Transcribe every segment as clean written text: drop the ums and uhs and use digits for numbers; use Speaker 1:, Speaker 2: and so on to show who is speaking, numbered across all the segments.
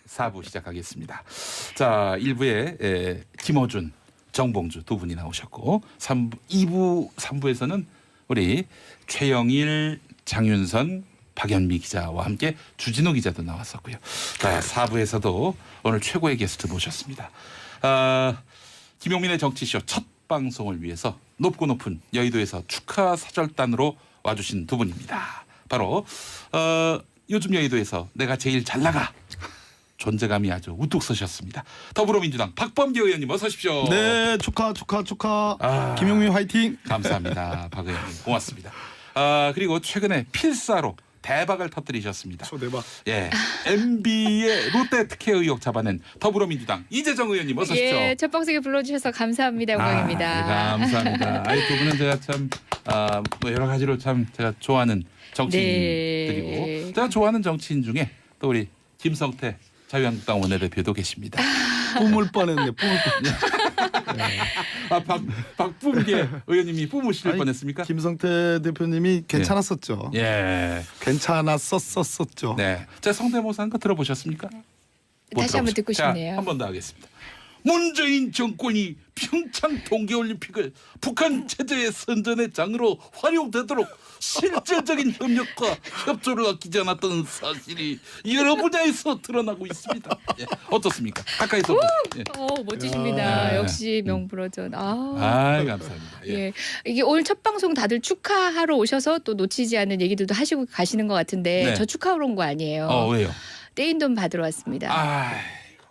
Speaker 1: 4부 시작하겠습니다. 자, 1부에 김어준, 정봉주 두 분이 나오셨고 2부, 3부에서는 우리 최영일, 장윤선, 박연미 기자와 함께 주진우 기자도 나왔었고요. 자, 4부에서도 오늘 최고의 게스트 모셨습니다. 김용민의 정치쇼 첫 방송을 위해서 높고 높은 여의도에서 축하 사절단으로 와주신 두 분입니다. 바로 요즘 여의도에서 내가 제일 잘 나가 존재감이 아주 우뚝 서셨습니다. 더불어민주당 박범계 의원님 어서 오십시오.
Speaker 2: 네, 축하. 김용민 화이팅.
Speaker 1: 감사합니다. 박 의원님 고맙습니다. 그리고 최근에 필사로 대박을 터뜨리셨습니다.
Speaker 2: 초대박.
Speaker 1: 예, MB의 롯데 특혜 의혹 잡아낸 더불어민주당 이재정 의원님 어서 오십시오.
Speaker 3: 예, 첫 방송에 불러주셔서 감사합니다. 영광입니다.
Speaker 1: 감사합니다. 두 분은 제가 참 뭐 여러 가지로 참 제가 좋아하는 정치인들이고
Speaker 3: 네.
Speaker 1: 제가 좋아하는 정치인 중에 또 우리 김성태 자유한국당 원내대표도 계십니다.
Speaker 2: 뿜을 뻔했네. 뿜을 뻔.
Speaker 1: 박범계 의원님이 뿜으실
Speaker 2: 아니,
Speaker 1: 뻔했습니까?
Speaker 2: 김성태 대표님이 괜찮았었죠.
Speaker 1: 예.
Speaker 2: 괜찮았었었죠.
Speaker 1: 네. 제가 성대모사 한 거 들어보셨습니까? 못
Speaker 3: 다시 한번 듣고
Speaker 1: 들어보셨-
Speaker 3: 싶네요.
Speaker 1: 자, 한 번 더 하겠습니다. 문재인 정권이 평창 동계올림픽을 북한 체제의 선전의 장으로 활용되도록 실질적인 협력과 협조를 아끼지 않았던 사실이 여러 분야에서 드러나고 있습니다. 예, 어떻습니까? 가까이서 예.
Speaker 3: 멋지십니다.
Speaker 1: 야.
Speaker 3: 역시 명불허전.
Speaker 1: 감사합니다. 예.
Speaker 3: 예. 이게 오늘 첫 방송 다들 축하하러 오셔서 또 놓치지 않은 얘기들도 하시고 가시는 것 같은데
Speaker 1: 네.
Speaker 3: 저 축하하러 온 거 아니에요.
Speaker 1: 왜요?
Speaker 3: 떼인 돈 받으러 왔습니다.
Speaker 1: 아이고,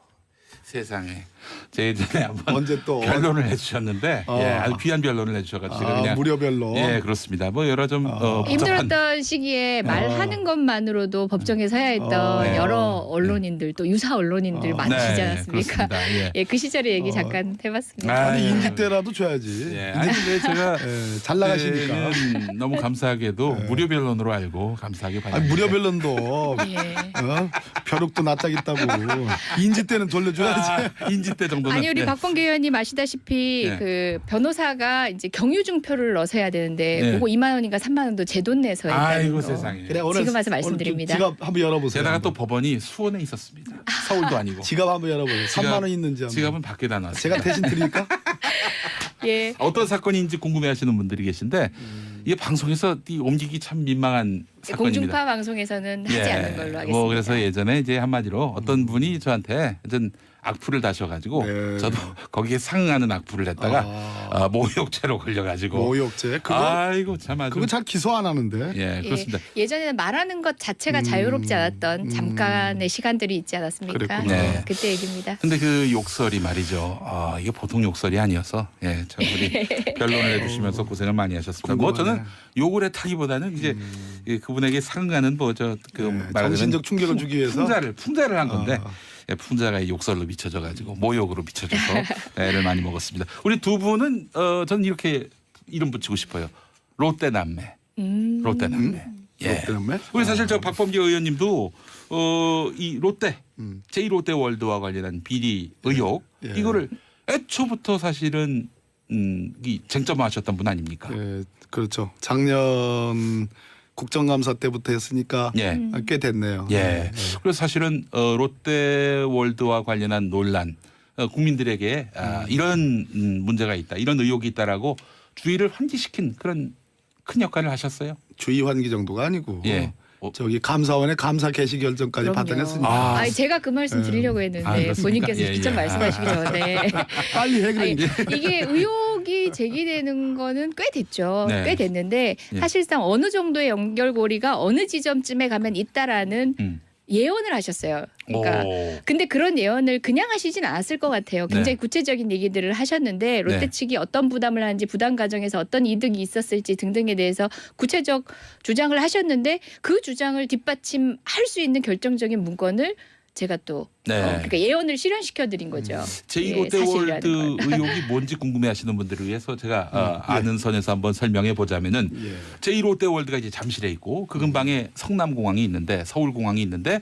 Speaker 1: 세상에. 제 예전에 한번
Speaker 2: 언제 또
Speaker 1: 변론을 해주셨는데 아주 귀한 변론을 해주셔가지고 제가 그냥
Speaker 2: 무료별로.
Speaker 1: 예, 그렇습니다. 뭐 여러 좀 복잡한
Speaker 3: 힘들었던 시기에 말하는 것만으로도 법정에 서야 했던
Speaker 1: 네.
Speaker 3: 여러 언론인들 또 유사 언론인들 많으시지 않았습니까?
Speaker 1: 그렇습니다. 예.
Speaker 3: 예, 그 시절의 얘기 잠깐 해봤습니다.
Speaker 2: 아니
Speaker 1: 예.
Speaker 2: 인기 때라도 줘야지.
Speaker 1: 예. 아니 근데 제가
Speaker 2: 예, 잘 나가시니까.
Speaker 1: 그때는 너무 감사하게도 무료 변론으로 알고 감사하게
Speaker 2: 아니
Speaker 1: 받았는데
Speaker 2: 무료별론도
Speaker 3: 예.
Speaker 2: 벼룩도 낯짝있다고 인지 때는 돌려줘야지.
Speaker 1: 인지 때 정도는
Speaker 3: 아니 우리
Speaker 1: 예.
Speaker 3: 박범계 의원님 아시다시피
Speaker 1: 네.
Speaker 3: 그 변호사가 이제 경유증표를 넣어서 해야 되는데
Speaker 1: 네.
Speaker 3: 그거 2만 원인가 3만 원도 제 돈 내서 했다는
Speaker 1: 아이고
Speaker 3: 거.
Speaker 1: 세상에.
Speaker 2: 그래 오늘
Speaker 3: 지금 와서
Speaker 2: 오늘
Speaker 3: 말씀드립니다.
Speaker 2: 좀 지갑 한번 열어보세요.
Speaker 1: 게다가 또
Speaker 2: 한번.
Speaker 1: 법원이 수원에 있었습니다. 서울도 아니고.
Speaker 2: 지갑 한번 열어보세요. 3만 원 있는지 한번.
Speaker 1: 지갑은 밖에다 놨어요.
Speaker 2: 제가 대신 드릴까?
Speaker 3: 예.
Speaker 1: 어떤 사건인지 궁금해하시는 분들이 계신데 이게 방송에서 옮기기 참 민망한 사건입니다.
Speaker 3: 공중파 방송에서는 하지 않는 걸로 하겠습니다.
Speaker 1: 뭐 그래서 예전에 이제 한마디로 어떤 분이 저한테 하여튼 악플을 다셔가지고
Speaker 2: 네.
Speaker 1: 저도 거기에 상응하는 악플을 했다가 모욕죄로 걸려가지고
Speaker 2: 모욕죄. 그거
Speaker 1: 아이고 참 아주
Speaker 2: 그거 잘 기소 안 하는데.
Speaker 1: 예 그렇습니다.
Speaker 3: 예전에는 말하는 것 자체가 자유롭지 않았던 잠깐의 시간들이 있지 않았습니까?
Speaker 2: 그랬구나.
Speaker 1: 네.
Speaker 3: 그때 얘기입니다.
Speaker 1: 근데 그 욕설이 말이죠. 이게 보통 욕설이 아니어서 참 우리 변론을 해주시면서 고생을 많이 하셨습니다. 뭐 저는 욕을 했다기보다는 이제 그분에게 상응하는
Speaker 2: 정신적 충격을 주기 위해서
Speaker 1: 풍자를 한 건데. 예, 풍자가 욕설로 미쳐져가지고 모욕으로 미쳐져서 애를 많이 먹었습니다. 우리 두 분은 저는 이렇게 이름 붙이고 싶어요. 롯데 남매. 롯데 남매. 예.
Speaker 2: 롯데 남매?
Speaker 1: 우리 사실 저 박범계 의원님도 이 롯데 제2롯데 월드와 관련한 비리 의혹
Speaker 2: 예.
Speaker 1: 이거를 애초부터 사실은 이 쟁점화하셨던 분 아닙니까?
Speaker 2: 예, 그렇죠. 작년 국정감사 때부터 했으니까
Speaker 1: 예.
Speaker 2: 꽤 됐네요.
Speaker 1: 예. 그래서 사실은 롯데월드와 관련한 논란 국민들에게 이런 문제가 있다, 이런 의혹이 있다라고 주의를 환기시킨 그런 큰 역할을 하셨어요.
Speaker 2: 주의 환기 정도가 아니고
Speaker 1: 예.
Speaker 2: 저기 감사원의 감사 개시 결정까지
Speaker 3: 그럼요.
Speaker 2: 발단했으니까
Speaker 3: 아니, 제가 그 말씀 드리려고 했는데
Speaker 1: 그렇습니까?
Speaker 3: 본인께서
Speaker 1: 예,
Speaker 3: 직접
Speaker 1: 예.
Speaker 3: 말씀하시기 전에
Speaker 2: 빨리 해
Speaker 3: 아니,
Speaker 2: 그래.
Speaker 3: 이게 의혹이 제기되는 거는 꽤 됐죠.
Speaker 1: 네.
Speaker 3: 꽤 됐는데
Speaker 1: 예.
Speaker 3: 사실상 어느 정도의 연결고리가 어느 지점쯤에 가면 있다라는 예언을 하셨어요. 그러니까
Speaker 1: 오.
Speaker 3: 근데 그런 예언을 그냥 하시진 않았을 것 같아요. 굉장히 구체적인 얘기들을 하셨는데 롯데
Speaker 1: 네.
Speaker 3: 측이 어떤 부담을 하는지 부담 과정에서 어떤 이득이 있었을지 등등에 대해서 구체적 주장을 하셨는데 그 주장을 뒷받침할 수 있는 결정적인 문건을 제가 또
Speaker 1: 네.
Speaker 3: 그러니까 예언을 실현시켜 드린 거죠.
Speaker 1: 제2롯데월드
Speaker 3: 사실이라는 건.
Speaker 1: 의혹이 뭔지 궁금해하시는 분들을 위해서 제가 아는 선에서 한번 설명해 보자면은
Speaker 2: 예.
Speaker 1: 제2롯데월드가 이제 잠실에 있고 그 근방에 성남공항이 있는데 서울공항이 있는데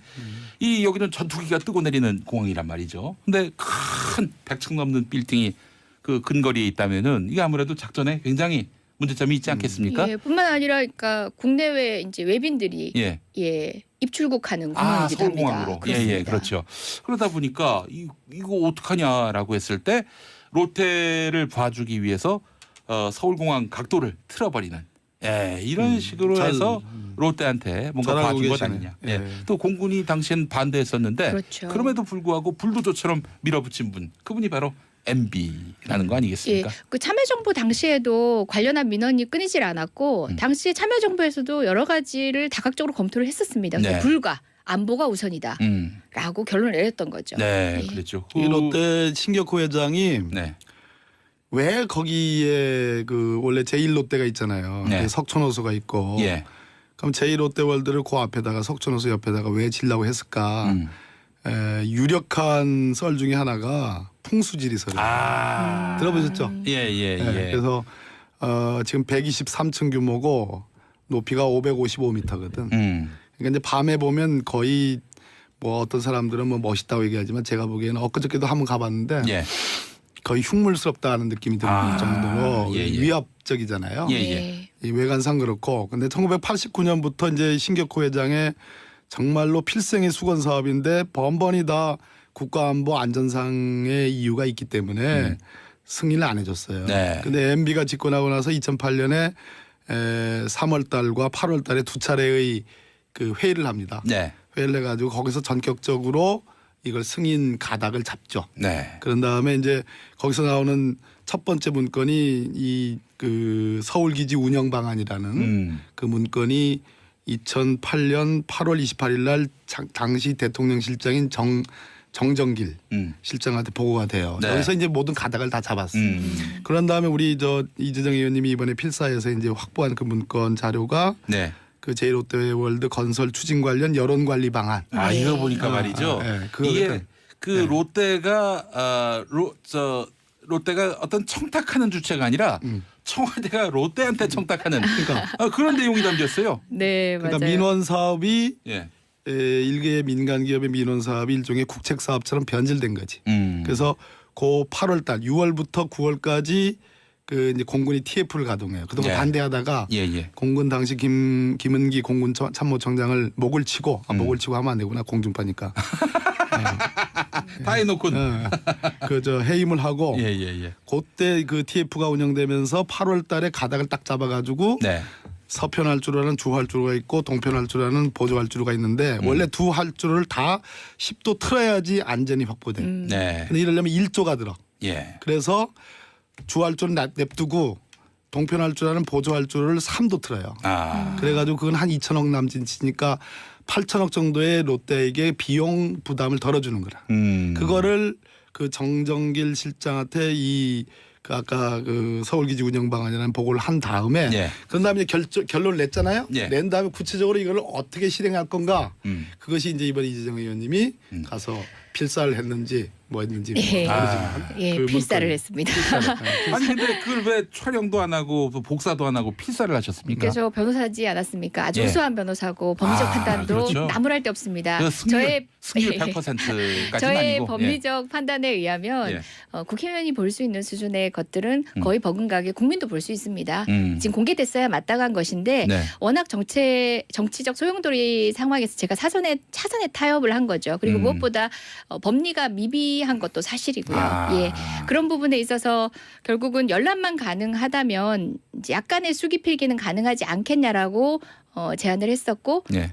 Speaker 1: 이 여기는 전투기가 뜨고 내리는 공항이란 말이죠. 근데 큰 100층 넘는 빌딩이 그 근거리에 있다면은 이게 아무래도 작전에 굉장히 문제점이 있지 않겠습니까?
Speaker 3: 예, 뿐만 아니라 그러니까 국내외 이제 외빈들이
Speaker 1: 예.
Speaker 3: 예. 입출국하는 공항이기도 합니다.
Speaker 1: 서울공항으로.
Speaker 3: 그렇습니다.
Speaker 1: 예, 그렇죠. 그러다 보니까 이거 어떡하냐라고 했을 때 롯데를 봐주기 위해서 서울공항 각도를 틀어버리는 이런 식으로
Speaker 2: 잘,
Speaker 1: 해서 롯데한테 뭔가
Speaker 2: 잘 알고
Speaker 1: 봐준 것
Speaker 2: 계시네.
Speaker 1: 아니냐.
Speaker 2: 예.
Speaker 1: 또 공군이 당시엔 반대했었는데
Speaker 3: 그렇죠.
Speaker 1: 그럼에도 불구하고 불도저처럼 밀어붙인 분 그분이 바로 MB라는 거 아니겠습니까?
Speaker 3: 예, 그 참여정부 당시에도 관련한 민원이 끊이질 않았고 당시 참여정부에서도 여러 가지를 다각적으로 검토를 했었습니다. 그래서
Speaker 1: 네.
Speaker 3: 불가 안보가 우선이다라고
Speaker 1: 음.
Speaker 3: 결론을 내렸던 거죠.
Speaker 1: 네,
Speaker 3: 예.
Speaker 1: 그랬죠.
Speaker 2: 이 롯데 신격호 회장이
Speaker 1: 네,
Speaker 2: 왜 거기에 그 원래 제1롯데가 있잖아요.
Speaker 1: 네.
Speaker 2: 그 석촌호수가 있고.
Speaker 1: 예,
Speaker 2: 그럼 제1롯데월드를 그 앞에다가 석촌호수 옆에다가 왜 지려고 했을까?
Speaker 1: 음.
Speaker 2: 유력한 썰 중에 하나가 풍수지리설이에요. 들어보셨죠?
Speaker 1: 예.
Speaker 2: 네, 그래서 지금 123층 규모고 높이가 555m거든. 그러니까 이제 밤에 보면 거의 뭐 어떤 사람들은 뭐 멋있다고 얘기하지만 제가 보기에는 엊그저께도 한번 가봤는데
Speaker 1: 예,
Speaker 2: 거의 흉물스럽다는 느낌이 드는 정도로 위압적이잖아요.
Speaker 1: 예.
Speaker 3: 네.
Speaker 2: 이 외관상 그렇고 근데 1989년부터 이제 신격호 회장의 정말로 필생의 수건 사업인데 번번이 다 국가안보 안전상의 이유가 있기 때문에 승인을 안 해줬어요.
Speaker 1: 네.
Speaker 2: 근데 MB가 집권하고 나서 2008년에 3월 달과 8월 달에 두 차례의 그 회의를 합니다.
Speaker 1: 네,
Speaker 2: 회의를 해가지고 거기서 전격적으로 이걸 승인 가닥을 잡죠.
Speaker 1: 네,
Speaker 2: 그런 다음에 이제 거기서 나오는 첫 번째 문건이 이 그 서울기지 운영 방안이라는 그 문건이 2008년 8월 28일 날 당시 대통령 실장인 정정길 실장한테 보고가 돼요.
Speaker 1: 네.
Speaker 2: 여기서 이제 모든 가닥을 다 잡았어요. 그런 다음에 우리 이재정 의원님이 이번에 필사에서 이제 확보한 그 문건 자료가
Speaker 1: 네.
Speaker 2: 그 제1롯데월드 건설 추진 관련 여론 관리 방안.
Speaker 1: 아, 이거 보니까 말이죠. 이게 그 롯데가 롯데가 어떤 청탁하는 주체가 아니라 청와대가 롯데한테 청탁하는 그런 내용이 담겼어요.
Speaker 3: 네,
Speaker 2: 그러니까
Speaker 3: 맞아요.
Speaker 2: 민원 사업이
Speaker 1: 예.
Speaker 2: 일개 민간 기업의 민원 사업이 일종의 국책 사업처럼 변질된 거지. 그래서 그 8월 달 6월부터 9월까지 그 이제 공군이 TF를 가동해요. 그동안
Speaker 1: 예.
Speaker 2: 반대하다가
Speaker 1: 예.
Speaker 2: 공군 당시 김은기 공군 참모총장을 목을 치고 목을 치고 하면 안 되구나 공중파니까.
Speaker 1: 다 해놓고.
Speaker 2: 그저 해임을 하고
Speaker 1: 예.
Speaker 2: 그때 그 TF가 운영되면서 8월 달에 가닥을 딱 잡아가지고
Speaker 1: 네.
Speaker 2: 서편 활주로라는 주 활주로가 있고 동편 활주로라는 보조 활주로가 있는데 원래 두 활주로를 다 10도 틀어야지 안전이 확보돼.
Speaker 1: 네.
Speaker 2: 근데 이러려면 1조가 들어.
Speaker 1: 예.
Speaker 2: 그래서 주 활주로를 냅두고 동편 활주로라는 보조 활주로를 3도 틀어요.
Speaker 1: 아.
Speaker 2: 그래가지고 그건 한 2천억 남짓이니까 8천억 정도의 롯데에게 비용 부담을 덜어주는 거라. 그거를 그 정정길 실장한테 그 아까 그 서울기지 운영 방안이라는 보고를 한 다음에
Speaker 1: 예.
Speaker 2: 그런 다음에 결론을 냈잖아요.
Speaker 1: 예.
Speaker 2: 낸 다음에 구체적으로 이걸 어떻게 실행할 건가. 그것이 이제 이번 이재정 의원님이 가서 필사를 했는지 뭐 했는지
Speaker 3: 예.
Speaker 2: 모르지만
Speaker 3: 예,
Speaker 2: 그
Speaker 3: 필사를
Speaker 2: 문건이-
Speaker 3: 했습니다.
Speaker 1: 아니 근데 그걸 왜 촬영도 안 하고 복사도 안 하고 필사를 하셨습니까?
Speaker 3: 그래서 변호사지 않았습니까? 아주
Speaker 1: 예.
Speaker 3: 우수한 변호사고 법리적 판단도
Speaker 1: 그렇죠.
Speaker 3: 나무랄 데 없습니다.
Speaker 1: 그 승률 100%까지는
Speaker 3: 저의
Speaker 1: 아니고.
Speaker 3: 법리적 판단에 의하면
Speaker 1: 예.
Speaker 3: 국회의원이 볼 수 있는 수준의 것들은 거의 버금가게 국민도 볼 수 있습니다. 지금 공개됐어야 마땅한 것인데
Speaker 1: 네.
Speaker 3: 워낙 정치적 소용돌이 상황에서 제가 차선에 타협을 한 거죠. 그리고 무엇보다 법리가 미비한 것도 사실이고요. 예. 그런 부분에 있어서 결국은 열람만 가능하다면 이제 약간의 수기 필기는 가능하지 않겠냐라고 제안을 했었고
Speaker 1: 예.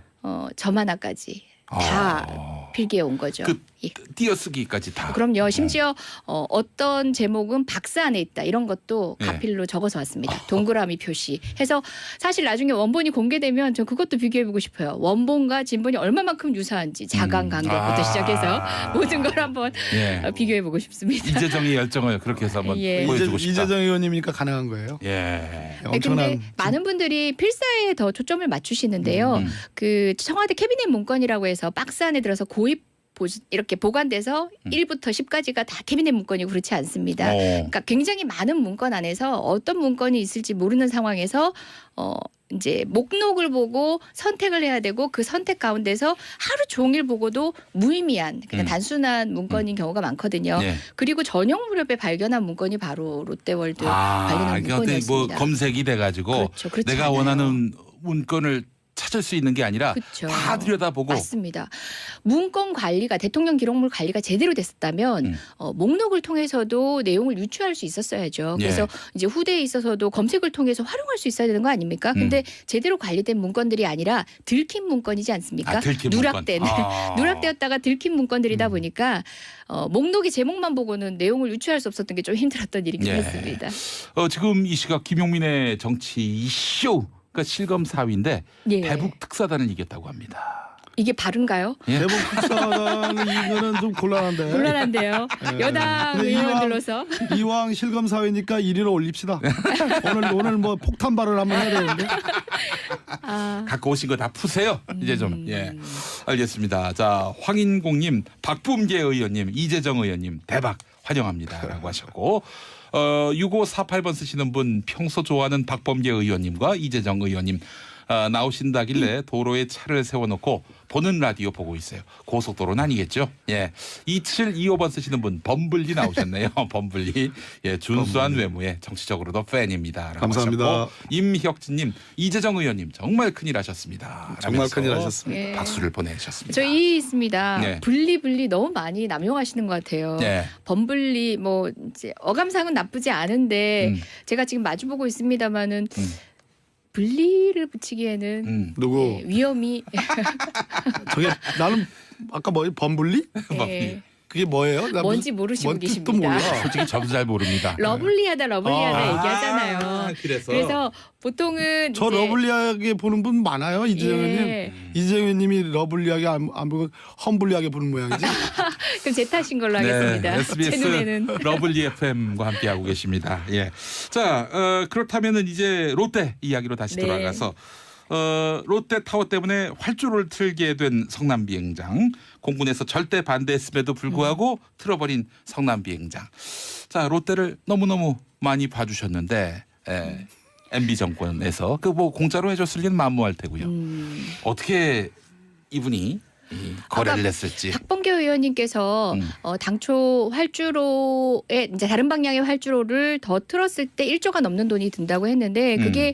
Speaker 3: 점 하나까지 다 필기해 온 거죠.
Speaker 1: 그
Speaker 3: 예.
Speaker 1: 띄어쓰기까지 다.
Speaker 3: 그럼요. 심지어 어떤 제목은 박스 안에 있다 이런 것도
Speaker 1: 예.
Speaker 3: 가필로 적어서 왔습니다. 동그라미 표시 해서 사실 나중에 원본이 공개되면 저 그것도 비교해보고 싶어요. 원본과 진본이 얼마만큼 유사한지 자강 간격부터 시작해서 모든 걸 한번
Speaker 1: 예.
Speaker 3: 비교해보고 싶습니다.
Speaker 1: 이재정의 열정을 그렇게 해서 한번
Speaker 3: 예.
Speaker 1: 보여주고 싶다.
Speaker 2: 이재정 의원님이니까 가능한 거예요.
Speaker 1: 예.
Speaker 2: 엄청난
Speaker 3: 근데 많은 분들이 필사에 더 초점을 맞추시는데요. 그 청와대 캐비넷 문건이라고 해서 박스 안에 들어서 고입 이렇게 보관돼서 1부터 10까지가 다 캐비넷 문건이고 그렇지 않습니다. 그러니까 굉장히 많은 문건 안에서 어떤 문건이 있을지 모르는 상황에서 이제 목록을 보고 선택을 해야 되고 그 선택 가운데서 하루 종일 보고도 무의미한 그냥 단순한 문건인 경우가 많거든요.
Speaker 1: 예.
Speaker 3: 그리고 저녁 무렵에 발견한 문건이 바로 롯데월드 발견한
Speaker 1: 그러니까 어떤
Speaker 3: 문건이었습니다.
Speaker 1: 뭐 검색이 돼가지고
Speaker 3: 그렇죠. 그렇지
Speaker 1: 내가
Speaker 3: 않아요.
Speaker 1: 원하는 문건을 찾을 수 있는 게 아니라
Speaker 3: 그쵸.
Speaker 1: 다 들여다보고
Speaker 3: 맞습니다. 문건 관리가 대통령 기록물 관리가 제대로 됐었다면 목록을 통해서도 내용을 유추할 수 있었어야죠. 그래서 이제 후대에 있어서도 검색을 통해서 활용할 수 있어야 되는 거 아닙니까? 근데 제대로 관리된 문건들이 아니라 들킨 문건이지 않습니까?
Speaker 1: 들킨
Speaker 3: 누락된
Speaker 1: 문건.
Speaker 3: 누락되었다가 들킨 문건들이다 보니까 목록의 제목만 보고는 내용을 유추할 수 없었던 게 좀 힘들었던 일이긴 했습니다.
Speaker 1: 지금 이 시각 김용민의 정치 이슈가 실검 4위인데
Speaker 3: 예.
Speaker 1: 대북 특사단을 이겼다고 합니다.
Speaker 3: 이게 바른가요?
Speaker 1: 예?
Speaker 2: 대북 특사단은 이거는 좀 곤란한데.
Speaker 3: 곤란한데요. 여당
Speaker 2: 근데
Speaker 3: 의원들로서
Speaker 2: 이왕 실검 사회니까 1위로 올립시다. 오늘 뭐 폭탄 발언 한번 해야 되는데.
Speaker 1: 갖고 오신 거 다 푸세요. 이제 좀. 예. 알겠습니다. 자, 황인공님, 박범계 의원님, 이재정 의원님 대박 환영합니다라고 하셨고 6548번 쓰시는 분 평소 좋아하는 박범계 의원님과 이재정 의원님 나오신다길래 도로에 차를 세워놓고 보는 라디오 보고 있어요. 고속도로는 아니겠죠? 예. 2725번 쓰시는 분 범블리 나오셨네요. 범블리. 예, 준수한 외모에 정치적으로도 팬입니다.
Speaker 2: 감사합니다.
Speaker 1: 임혁진님, 이재정 의원님 정말 큰일 하셨습니다.
Speaker 2: 정말
Speaker 1: 라면서
Speaker 2: 큰일 하셨습니다.
Speaker 3: 예.
Speaker 1: 박수를 보내주셨습니다.
Speaker 3: 저희 있습니다.
Speaker 1: 네.
Speaker 3: 분리 너무 많이 남용하시는 것 같아요.
Speaker 1: 네.
Speaker 3: 범분리 뭐 이제 어감상은 나쁘지 않은데 제가 지금 마주보고 있습니다만은 분리를 붙이기에는
Speaker 2: 누구?
Speaker 3: 예, 위험이
Speaker 2: 저게 나는 아까 뭐 범블리?
Speaker 3: 예,
Speaker 2: 그게 뭐예요? 나
Speaker 3: 뭔지
Speaker 2: 무슨-
Speaker 3: 모르시고
Speaker 2: 뭔 뜻도
Speaker 3: 계십니다.
Speaker 2: 몰라.
Speaker 1: 솔직히 저도 잘 모릅니다.
Speaker 3: 러블리하다 얘기하잖아요.
Speaker 1: 그래서
Speaker 3: 보통은
Speaker 2: 저
Speaker 3: 이제
Speaker 2: 러블리하게 보는 분 많아요. 이재명님.
Speaker 3: 예.
Speaker 2: 이재명님이 러블리하게 안 보고 험블리하게 보는 모양이지.
Speaker 3: 그럼 제 탓인 걸로 하겠습니다. 제
Speaker 1: SBS
Speaker 3: 눈에는
Speaker 1: 러블리 FM과 함께하고 계십니다. 예. 자, 그렇다면은 이제 롯데 이야기로 다시
Speaker 3: 네.
Speaker 1: 돌아가서 롯데타워 때문에 활주로를 틀게 된 성남비행장. 공군에서 절대 반대했음에도 불구하고 틀어버린 성남비행장. 자, 롯데를 너무너무 많이 봐주셨는데 MB 정권에서 그 뭐 공짜로 해줬을 리는 만무할 테고요. 어떻게 이분이 이 거래를
Speaker 3: 아까
Speaker 1: 했을지.
Speaker 3: 박범계 의원님께서 당초 활주로에 이제 다른 방향의 활주로를 더 틀었을 때 1조가 넘는 돈이 든다고 했는데 그게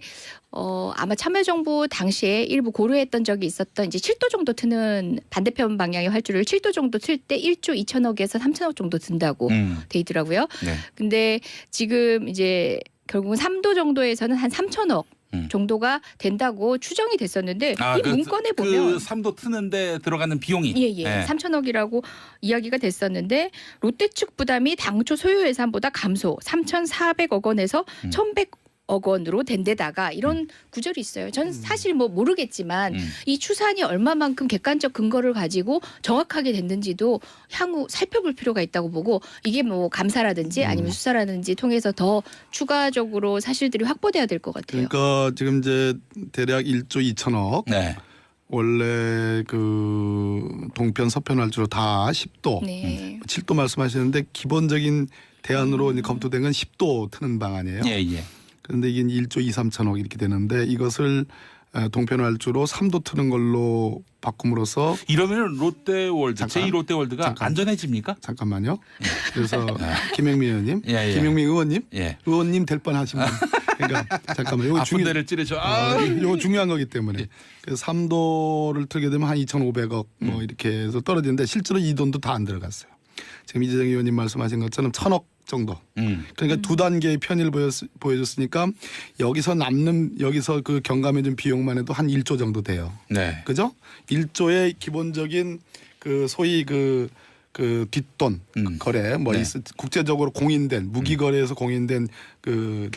Speaker 3: 아마 참여정부 당시에 일부 고려했던 적이 있었던 이제 7도 정도 트는 반대편 방향의 활주로를 7도 정도 틀 때 1조 2천억에서 3천억 정도 든다고 돼 있더라고요.
Speaker 1: 네.
Speaker 3: 근데 지금 이제 결국은 3도 정도에서는 한 3천억 정도가 된다고 추정이 됐었는데 이 문건에 보면
Speaker 1: 그 3도 트는데 들어가는 비용이
Speaker 3: 예. 3천억이라고 이야기가 됐었는데 롯데 측 부담이 당초 소요 예산보다 감소 3,400억 원에서 1,100억 원으로 된 데다가 이런 구절이 있어요. 전 사실 뭐 모르겠지만 이 추산이 얼마만큼 객관적 근거를 가지고 정확하게 됐는지도 향후 살펴볼 필요가 있다고 보고 이게 뭐 감사라든지 아니면 수사라든지 통해서 더 추가적으로 사실들이 확보돼야 될 것 같아요.
Speaker 2: 그러니까 지금 이제 대략 1조 2천억.
Speaker 1: 네.
Speaker 2: 원래 그 동편 서편 활주로 다 10도,
Speaker 3: 네.
Speaker 2: 7도 말씀하셨는데 기본적인 대안으로 이제 검토된 건 10도 트는 방안이에요.
Speaker 1: 예.
Speaker 2: 그런데 이게 1조 2, 3천억 이렇게 되는데 이것을 동편 활주로 3도 트는 걸로 바꿈으로써
Speaker 1: 이러면 롯데월드,
Speaker 2: 잠깐.
Speaker 1: 제2롯데월드가
Speaker 2: 잠깐.
Speaker 1: 안전해집니까?
Speaker 2: 잠깐만요. 그래서 김영민 의원님,
Speaker 1: 예.
Speaker 2: 김영민 의원님,
Speaker 1: 예.
Speaker 2: 의원님 될 뻔하신 분. 그러니까 잠깐만. 요거
Speaker 1: 아픈 데를 찌르죠.
Speaker 2: 요거 중요한 거기 때문에. 그래서 3도를 틀게 되면 한 2,500억 뭐 이렇게 해서 떨어지는데 실제로 이 돈도 다 안 들어갔어요. 지금 이재정 의원님 말씀하신 것처럼 1,000억 정도. 그러니까 두 단계의 편의를 보여줬으니까 여기서 그 경감해 준 비용만 해도 한 1조 정도 돼요.
Speaker 1: 네.
Speaker 2: 그죠? 1조의 기본적인 그 소위 그 뒷돈 거래 뭐
Speaker 1: 네.
Speaker 2: 국제적으로 공인된 무기 거래에서 공인된 그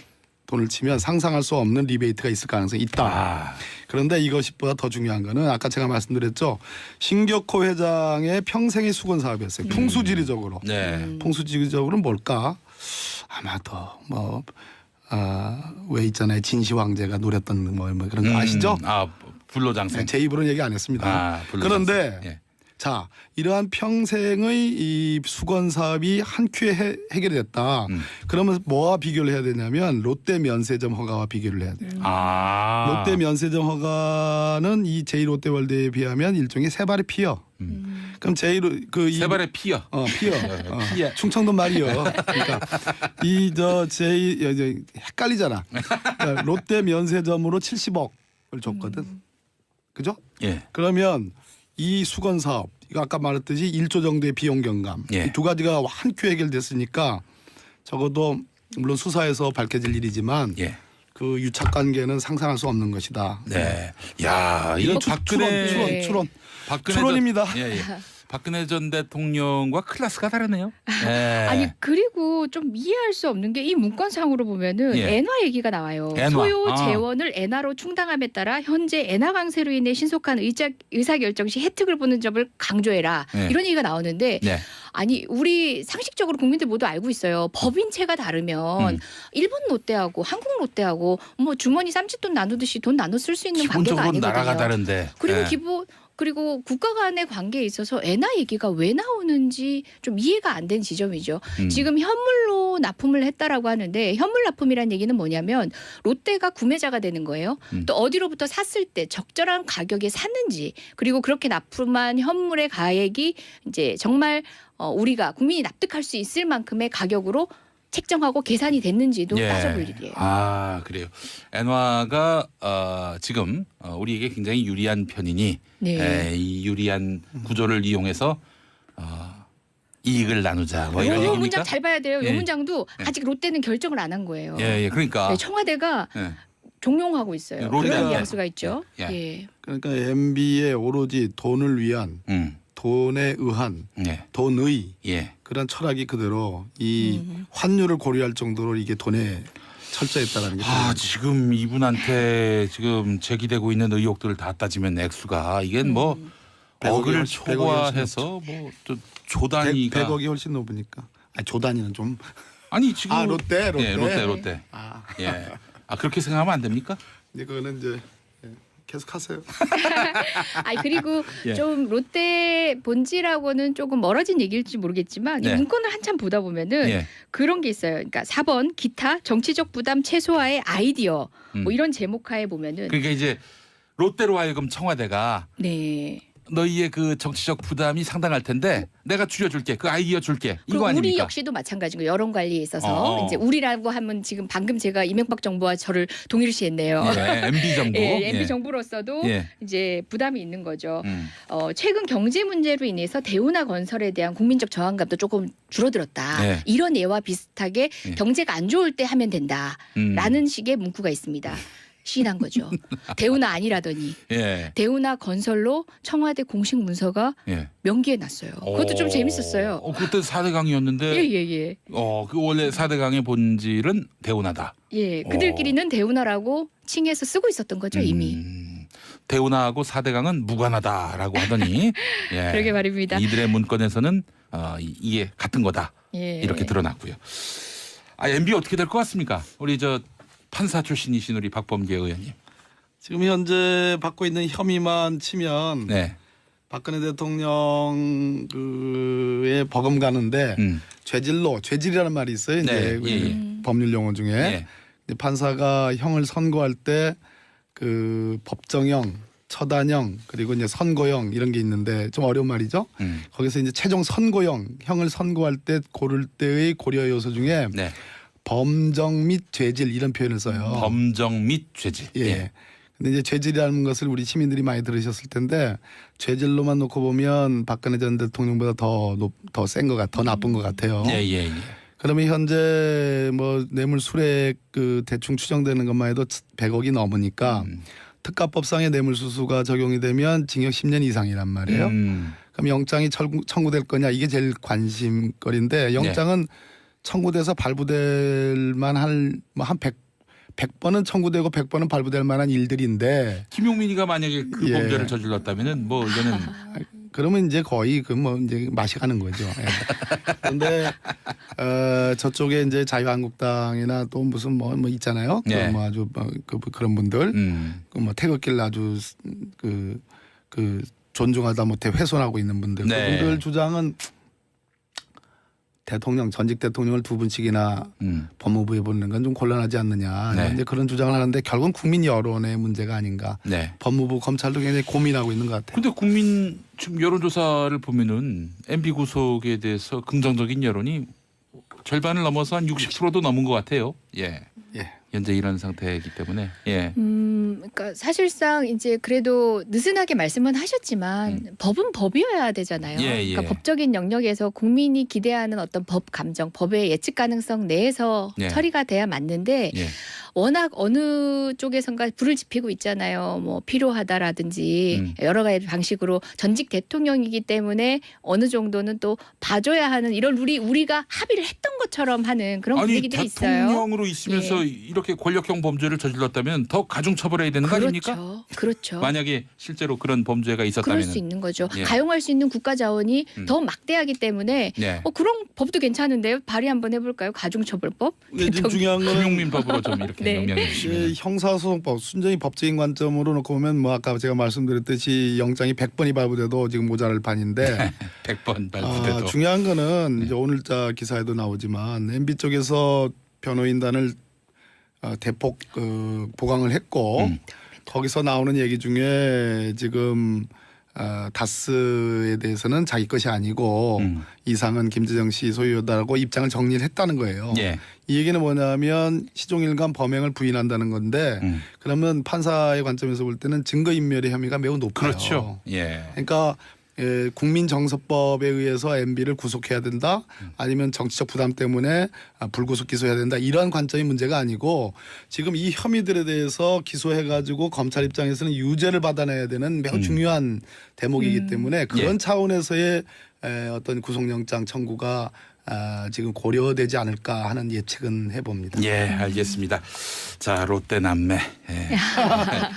Speaker 2: 돈을 치면 상상할 수 없는 리베이트가 있을 가능성이 있다. 그런데 이것보다 더 중요한 거는 아까 제가 말씀드렸죠. 신격호 회장의 평생의 수건 사업이었어요. 풍수지리적으로.
Speaker 1: 네.
Speaker 2: 풍수지리적으로는 뭘까? 아마도 왜 있잖아요. 진시 황제가 노렸던 뭐 그런 거 아시죠?
Speaker 1: 불로장생.
Speaker 2: 제 입으로는 얘기 안 했습니다.
Speaker 1: 불로장생.
Speaker 2: 그런데
Speaker 1: 예.
Speaker 2: 자, 이러한 평생의 이 수건 사업이 한 큐에 해결이 됐다. 그러면 뭐와 비교를 해야 되냐면 롯데 면세점 허가와 비교를 해야 돼요. 롯데 면세점 허가는 이 제2롯데월드에 비하면 일종의 세 발의 피어. 그럼
Speaker 1: 세 발의 피어.
Speaker 2: 피어.
Speaker 1: 피어.
Speaker 2: 충청도 말이요. 그러니까 헷갈리잖아. 그러니까 롯데 면세점으로 70억을 줬거든. 그죠?
Speaker 1: 예.
Speaker 2: 그러면 이 수건 사업 이거 아까 말했듯이 1조 정도의 비용 경감
Speaker 1: 예.
Speaker 2: 이 두 가지가 한 큐 해결됐으니까 적어도 물론 수사에서 밝혀질 일이지만
Speaker 1: 예.
Speaker 2: 그 유착 관계는 상상할 수 없는 것이다.
Speaker 1: 네. 야, 이거 박근혜
Speaker 2: 추론입니다.
Speaker 1: 예, 예. 박근혜 전 대통령과 클래스가 다르네요. 예.
Speaker 3: 아니 그리고 좀 이해할 수 없는 게 이 문건상으로 보면은
Speaker 1: 예.
Speaker 3: 엔화 얘기가 나와요.
Speaker 1: 엔화.
Speaker 3: 소요 재원을 엔화로 충당함에 따라 현재 엔화 강세로 인해 신속한 의사결정 시 혜택을 보는 점을 강조해라.
Speaker 1: 네.
Speaker 3: 이런 얘기가 나오는데
Speaker 1: 네.
Speaker 3: 아니 우리 상식적으로 국민들 모두 알고 있어요. 법인체가 다르면 일본 롯데하고 한국 롯데하고 뭐 주머니 쌈짓돈 나누듯이 돈 나눠 쓸 수 있는 관계가
Speaker 1: 기본적으로
Speaker 3: 아니거든요.
Speaker 1: 나라가 다른데.
Speaker 3: 그리고
Speaker 1: 예.
Speaker 3: 그리고 국가 간의 관계에 있어서 엔화 얘기가 왜 나오는지 좀 이해가 안 된 지점이죠. 지금 현물로 납품을 했다라고 하는데 현물 납품이란 얘기는 뭐냐면 롯데가 구매자가 되는 거예요. 또 어디로부터 샀을 때 적절한 가격에 샀는지 그리고 그렇게 납품한 현물의 가액이 이제 정말 우리가 국민이 납득할 수 있을 만큼의 가격으로 책정하고 계산이 됐는지도
Speaker 1: 예.
Speaker 3: 따져볼 일이에요.
Speaker 1: 아, 그래요. 엔화가 지금 우리에게 굉장히 유리한 편이니
Speaker 3: 네.
Speaker 1: 이 유리한 구조를 이용해서 이익을 나누자. 뭐 이런
Speaker 3: 요
Speaker 1: 얘기입니까?
Speaker 3: 문장 잘 봐야 돼요.
Speaker 1: 예.
Speaker 3: 요 문장도 아직 롯데는 결정을 안 한 거예요.
Speaker 1: 예, 예. 그러니까
Speaker 3: 네, 청와대가
Speaker 1: 예.
Speaker 3: 종용하고 있어요.
Speaker 1: 롯데한테.
Speaker 3: 그런 뉘앙스가 있죠.
Speaker 1: 예.
Speaker 3: 예.
Speaker 2: 그러니까 MB의 오로지 돈을 위한 돈에 의한
Speaker 1: 예.
Speaker 2: 돈의
Speaker 1: 예.
Speaker 2: 그런 철학이 그대로 이 환율을 고려할 정도로 이게 돈에 철저했다라는 게
Speaker 1: 지금 이분한테 지금 제기되고 있는 의혹들을 다 따지면 액수가 이게 뭐
Speaker 2: 100억이
Speaker 1: 억을
Speaker 2: 훨씬- 100억이
Speaker 1: 초과해서 뭐 조 단위가
Speaker 2: 100억이 훨씬 높으니까. 아니, 조 단위는 좀.
Speaker 1: 아니 지금
Speaker 2: 롯데.
Speaker 1: 예, 롯데.
Speaker 2: 아,
Speaker 1: 예. 그렇게 생각하면 안 됩니까?
Speaker 2: 근데 그거는 이제 계속 하세요.
Speaker 3: 아니 그리고
Speaker 1: 예.
Speaker 3: 좀 롯데 본질하고는 조금 멀어진 얘기일지 모르겠지만
Speaker 1: 네.
Speaker 3: 이 문건을 한참 보다 보면은
Speaker 1: 예.
Speaker 3: 그런 게 있어요. 그러니까 4번 기타 정치적 부담 최소화의 아이디어 뭐 이런 제목하에 보면은
Speaker 1: 그러니까 이제 롯데로 하여금 청와대가
Speaker 3: 네.
Speaker 1: 너희의 그 정치적 부담이 상당할 텐데 내가 줄여줄게. 그 아이디어 줄게.
Speaker 3: 그리고
Speaker 1: 이거
Speaker 3: 우리
Speaker 1: 아닙니까?
Speaker 3: 역시도 마찬가지고 여론 관리에 있어서
Speaker 1: 어.
Speaker 3: 이제 우리라고 하면 지금 방금 제가 이명박 정부와 저를 동일시했네요.
Speaker 1: 예, MB 정부.
Speaker 3: 예, MB
Speaker 1: 예.
Speaker 3: 정부로서도
Speaker 1: 예.
Speaker 3: 이제 부담이 있는 거죠.
Speaker 1: 음.
Speaker 3: 최근 경제 문제로 인해서 대우나 건설에 대한 국민적 저항감도 조금 줄어들었다.
Speaker 1: 네.
Speaker 3: 이런 예와 비슷하게
Speaker 1: 예.
Speaker 3: 경제가 안 좋을 때 하면 된다라는 식의 문구가 있습니다. 시인한 거죠. 대우나 아니라더니
Speaker 1: 예.
Speaker 3: 대우나 건설로 청와대 공식 문서가
Speaker 1: 예.
Speaker 3: 명기해 놨어요. 그것도 좀 재밌었어요.
Speaker 1: 그때 4대강이었는데
Speaker 3: 예예예.
Speaker 1: 그 원래 4대강의 본질은 대운하다.
Speaker 3: 예, 그들끼리는 대우나라고 칭해서 쓰고 있었던 거죠 이미.
Speaker 1: 대운하고 4대강은 무관하다라고 하더니 예.
Speaker 3: 그러게 말입니다.
Speaker 1: 이들의 문건에서는 이게 같은 거다.
Speaker 3: 예.
Speaker 1: 이렇게 드러났고요. MB 어떻게 될 것 같습니까? 우리 저 판사 출신이신 우리 박범계 의원님.
Speaker 2: 지금 현재 받고 있는 혐의만 치면
Speaker 1: 네.
Speaker 2: 박근혜 대통령 그의 버금가는데 죄질이라는 말이 있어요. 이제
Speaker 1: 네, 예.
Speaker 2: 법률 용어 중에
Speaker 1: 예.
Speaker 2: 이제 판사가 형을 선고할 때 그 법정형, 처단형 그리고 이제 선고형 이런 게 있는데 좀 어려운 말이죠. 거기서 이제 최종 선고형 형을 선고할 때 고를 때의 고려 요소 중에
Speaker 1: 네.
Speaker 2: 범정 및 죄질 이런 표현을 써요.
Speaker 1: 범정 및 죄질.
Speaker 2: 예. 근데 이제 죄질이라는 것을 우리 시민들이 많이 들으셨을 텐데 죄질로만 놓고 보면 박근혜 전 대통령보다 더 센 것 같아, 더 나쁜 것 같아요.
Speaker 1: 예.
Speaker 2: 그러면 현재 뭐 뇌물 수뢰 그 대충 추정되는 것만 해도 100억이 넘으니까 특가법상의 뇌물수수가 적용이 되면 징역 10년 이상이란 말이에요. 그럼 영장이 청구될 거냐 이게 제일 관심거리인데 영장은 청구돼서 발부될 만한 뭐한 100번은 청구되고 100번은 발부될 만한 일들인데
Speaker 1: 김용민이가 만약에 그
Speaker 2: 예.
Speaker 1: 범죄를 저질렀다면은 뭐 이거는
Speaker 2: 그러면 이제 거의 그 뭐 이제 맛이 가는 거죠. 그런데 저쪽에 이제 자유한국당이나 또 무슨 뭐 있잖아요.
Speaker 1: 네.
Speaker 2: 뭐 아주 그런 분들 그 뭐 태극기를 아주 그 존중하다 못해 훼손하고 있는 분들
Speaker 1: 네.
Speaker 2: 그분들 주장은 대통령 전직 대통령을 두 분씩이나 법무부에 보내는 건 좀 곤란하지 않느냐.
Speaker 1: 네.
Speaker 2: 이제 그런 주장을 하는데 결국은 국민 여론의 문제가 아닌가.
Speaker 1: 네.
Speaker 2: 법무부 검찰도 굉장히 고민하고 있는 것 같아요.
Speaker 1: 근데 국민 지금 여론조사를 보면은 MB 구속에 대해서 긍정적인 여론이 절반을 넘어서 한 60%도 넘은 것 같아요. 예.
Speaker 2: 예.
Speaker 1: 현재 이런 상태이기 때문에 예.
Speaker 3: 그러니까 사실상 이제 그래도 느슨하게 말씀은 하셨지만 법은 법이어야 되잖아요.
Speaker 1: 예, 예.
Speaker 3: 그러니까 법적인 영역에서 국민이 기대하는 어떤 법 감정, 법의 예측 가능성 내에서
Speaker 1: 예.
Speaker 3: 처리가 돼야 맞는데
Speaker 1: 예.
Speaker 3: 워낙 어느 쪽에선가 불을 지피고 있잖아요. 뭐 필요하다라든지 여러 가지 방식으로 전직 대통령이기 때문에 어느 정도는 또 봐줘야 하는 이런 우리가 합의를 했던 것처럼 하는 그런
Speaker 1: 아니
Speaker 3: 분위기들이 있어요.
Speaker 1: 대통령으로 있으면서
Speaker 3: 예.
Speaker 1: 이렇게 권력형 범죄를 저질렀다면 더 가중 처벌해야 되는 거 아닙니까?
Speaker 3: 그렇죠. 그렇죠.
Speaker 1: 만약에 실제로 그런 범죄가
Speaker 3: 그럴
Speaker 1: 있었다면
Speaker 3: 수 있는 거죠.
Speaker 1: 예.
Speaker 3: 가용할 수 있는 국가 자원이 더 막대하기 때문에
Speaker 1: 네.
Speaker 3: 그런 법도 괜찮은데요. 발의 한번 해볼까요? 가중처벌법?
Speaker 2: 근데 지금 중요한 건
Speaker 1: 금융민법으로 좀 이렇게
Speaker 3: 네.
Speaker 1: 명령해
Speaker 2: 이제
Speaker 1: 주시면
Speaker 2: 형사소송법 순전히 법적인 관점으로 놓고 보면 뭐 아까 제가 말씀드렸듯이 영장이 100번이 발부돼도 지금 모자랄 판인데
Speaker 1: 100번 발부돼도
Speaker 2: 중요한 거는 이제 오늘자 기사에도 나오지만 MB 쪽에서 변호인단을 대폭 보강을 했고 거기서 나오는 얘기 중에 지금 다스에 대해서는 자기 것이 아니고 이상은 김재정 씨 소유다라고 입장을 정리를 했다는 거예요.
Speaker 1: 예.
Speaker 2: 이 얘기는 뭐냐면 시종일관 범행을 부인한다는 건데 그러면 판사의 관점에서 볼 때는 증거인멸의 혐의가 매우 높아요.
Speaker 1: 그렇죠. 예.
Speaker 2: 그러니까 국민정서법에 의해서 MB를 구속해야 된다 아니면 정치적 부담 때문에 불구속 기소해야 된다 이러한 관점이 문제가 아니고 지금 이 혐의들에 대해서 기소해가지고 검찰 입장에서는 유죄를 받아내야 되는 매우 중요한 대목이기 때문에 그런
Speaker 1: 예.
Speaker 2: 차원에서의 어떤 구속영장 청구가 지금 고려되지 않을까 하는 예측은 해봅니다.
Speaker 1: 예, 알겠습니다. 자, 롯데 남매. 예.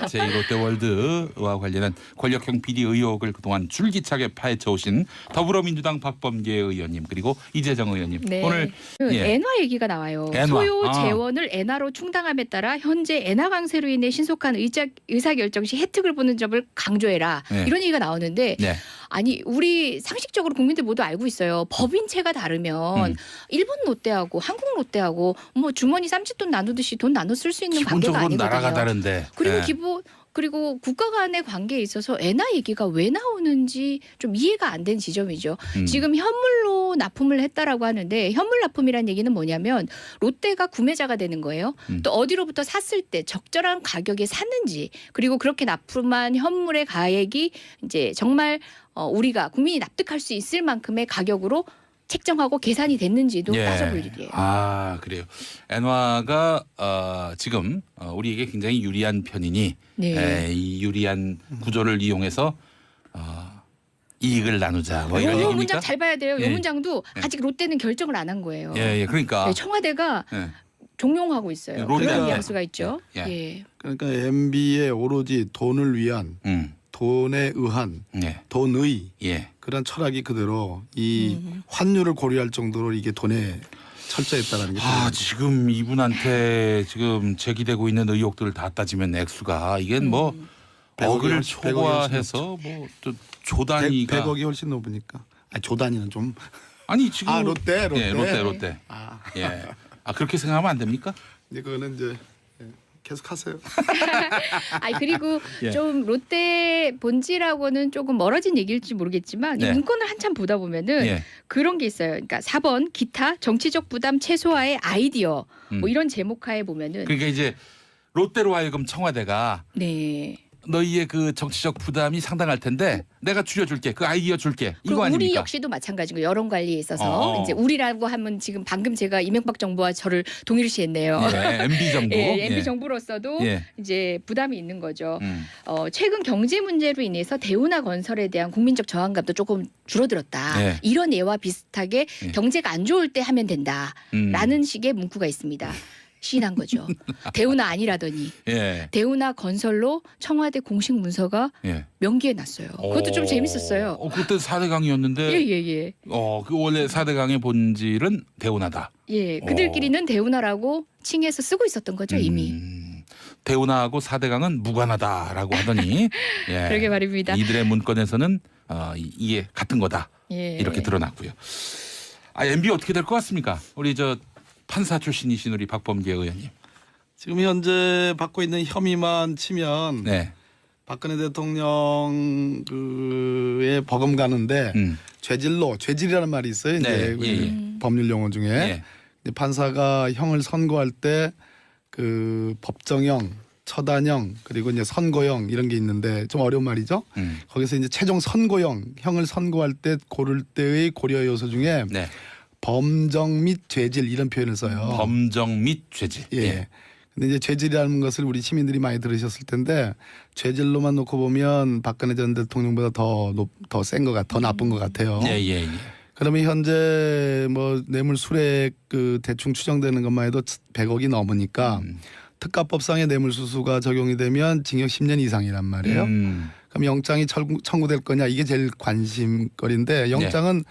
Speaker 1: 제2롯데월드와 관련한 권력형 비리 의혹을 그동안 줄기차게 파헤쳐 오신 더불어민주당 박범계 의원님 그리고 이재정 의원님.
Speaker 3: 네.
Speaker 1: 오늘
Speaker 3: 그
Speaker 1: 예.
Speaker 3: 엔화 얘기가 나와요.
Speaker 1: 엔화.
Speaker 3: 소요 재원을 엔화로 충당함에 따라 현재 엔화 강세로 인해 신속한 의사결정 시 혜택을 보는 점을 강조해라.
Speaker 1: 네.
Speaker 3: 이런 얘기가 나오는데
Speaker 1: 네.
Speaker 3: 아니 우리 상식적으로 국민들 모두 알고 있어요. 법인체가 다르면 일본 롯데하고 한국 롯데하고 뭐 주머니 쌈짓돈 나누듯이 돈 나눠 쓸 수 있는 관계가
Speaker 1: 기본적으로
Speaker 3: 아니거든요.
Speaker 1: 나라가 다른데.
Speaker 3: 그리고
Speaker 1: 예.
Speaker 3: 그리고 국가 간의 관계에 있어서 엔화 얘기가 왜 나오는지 좀 이해가 안 된 지점이죠. 지금 현물로 납품을 했다라고 하는데 현물 납품이란 얘기는 뭐냐면 롯데가 구매자가 되는 거예요. 또 어디로부터 샀을 때 적절한 가격에 샀는지 그리고 그렇게 납품한 현물의 가액이 이제 정말 우리가 국민이 납득할 수 있을 만큼의 가격으로 책정하고 계산이 됐는지도
Speaker 1: 예.
Speaker 3: 따져볼 일이에요.
Speaker 1: 아, 그래요. 엔화가 지금 우리에게 굉장히 유리한 편이니
Speaker 3: 네.
Speaker 1: 이 유리한 구조를 이용해서 이익을 나누자. 뭐 이런
Speaker 3: 요
Speaker 1: 얘기입니까?
Speaker 3: 문장 잘 봐야 돼요.
Speaker 1: 예.
Speaker 3: 요 문장도 아직 롯데는 결정을 안 한 거예요.
Speaker 1: 예, 예. 그러니까
Speaker 3: 네, 청와대가
Speaker 1: 예.
Speaker 3: 종용하고 있어요.
Speaker 1: 롯데가-
Speaker 3: 그런 뉘앙스가 있죠.
Speaker 1: 예.
Speaker 3: 예.
Speaker 2: 그러니까 MB의 오로지 돈을 위한 돈에 의한
Speaker 1: 예.
Speaker 2: 돈의
Speaker 1: 예.
Speaker 2: 그런 철학이 그대로 이 환율을 고려할 정도로 이게 돈에 철저했다라는 게
Speaker 1: 지금 이분한테 지금 제기되고 있는 의혹들을 다 따지면 액수가 이게 뭐
Speaker 2: 100억이
Speaker 1: 억을
Speaker 2: 훨씬- 100억이
Speaker 1: 초과해서 뭐 또 조단위가
Speaker 2: 100억이 훨씬 높으니까. 조단위는 좀.
Speaker 1: 아니 지금
Speaker 2: 롯데.
Speaker 1: 예, 롯데. 예. 그렇게 생각하면 안 됩니까?
Speaker 2: 이제 그거는 이제 계속 하세요.
Speaker 3: 그리고
Speaker 1: 예.
Speaker 3: 좀 롯데 본질하고는 조금 멀어진 얘기일지 모르겠지만
Speaker 1: 네.
Speaker 3: 이 문건을 한참 보다 보면은
Speaker 1: 예.
Speaker 3: 그런 게 있어요. 그러니까 4번 기타 정치적 부담 최소화의 아이디어 뭐 이런 제목하에 보면은
Speaker 1: 그러니까 이제 롯데로 하여금 청와대가
Speaker 3: 네.
Speaker 1: 너희의 그 정치적 부담이 상당할 텐데 내가 줄여줄게. 그 아이디어 줄게.
Speaker 3: 그리고
Speaker 1: 이거
Speaker 3: 우리
Speaker 1: 아닙니까?
Speaker 3: 역시도 마찬가지고 여론 관리에 있어서 이제 우리라고 하면 지금 방금 제가 이명박 정부와 저를 동일시했네요.
Speaker 1: 예, MB 정부.
Speaker 3: 예, MB 정부로서도
Speaker 1: 예.
Speaker 3: 이제 부담이 있는 거죠. 최근 경제 문제로 인해서 대우나 건설에 대한 국민적 저항감도 조금 줄어들었다.
Speaker 1: 예.
Speaker 3: 이런 예와 비슷하게
Speaker 1: 예.
Speaker 3: 경제가 안 좋을 때 하면 된다라는 식의 문구가 있습니다. 시인한 거죠. 대우나 아니라더니
Speaker 1: 예.
Speaker 3: 대우나 건설로 청와대 공식 문서가
Speaker 1: 예.
Speaker 3: 명기해 놨어요. 그것도 좀 재밌었어요.
Speaker 1: 그때 4대강이었는데
Speaker 3: 예예예.
Speaker 1: 그 원래 4대강의 본질은 대운하다.
Speaker 3: 예, 그들끼리는 대우나라고 칭해서 쓰고 있었던 거죠 이미.
Speaker 1: 대운하고 4대강은 무관하다라고 하더니 예.
Speaker 3: 그러게 말입니다.
Speaker 1: 이들의 문건에서는 이게 같은 거다.
Speaker 3: 예.
Speaker 1: 이렇게 드러났고요. MB 어떻게 될 것 같습니까? 우리 저 판사 출신이신 우리 박범계 의원님.
Speaker 2: 지금 현재 받고 있는 혐의만 치면
Speaker 1: 네.
Speaker 2: 박근혜 대통령 그의 버금가는데 죄질이라는 말이 있어요. 이제
Speaker 1: 네.
Speaker 2: 법률 용어 중에
Speaker 1: 예.
Speaker 2: 판사가 형을 선고할 때 그 법정형 처단형 그리고 이제 선고형 이런 게 있는데 좀 어려운 말이죠. 거기서 이제 최종 선고형을 선고할 때 고를 때의 고려 요소 중에
Speaker 1: 네.
Speaker 2: 범정 및 죄질 이런 표현을 써요.
Speaker 1: 범정 및 죄질.
Speaker 2: 예. 근데 이제 죄질이라는 것을 우리 시민들이 많이 들으셨을 텐데 죄질로만 놓고 보면 박근혜 전 대통령보다 더 센 것 더 나쁜 것 같아요.
Speaker 1: 예.
Speaker 2: 그러면 현재 뭐 뇌물 수뢰 그 대충 추정되는 것만 해도 100억이 넘으니까 특가법상의 뇌물수수가 적용이 되면 징역 10년 이상이란 말이에요. 그럼 영장이 청구될 거냐 이게 제일 관심거리인데 영장은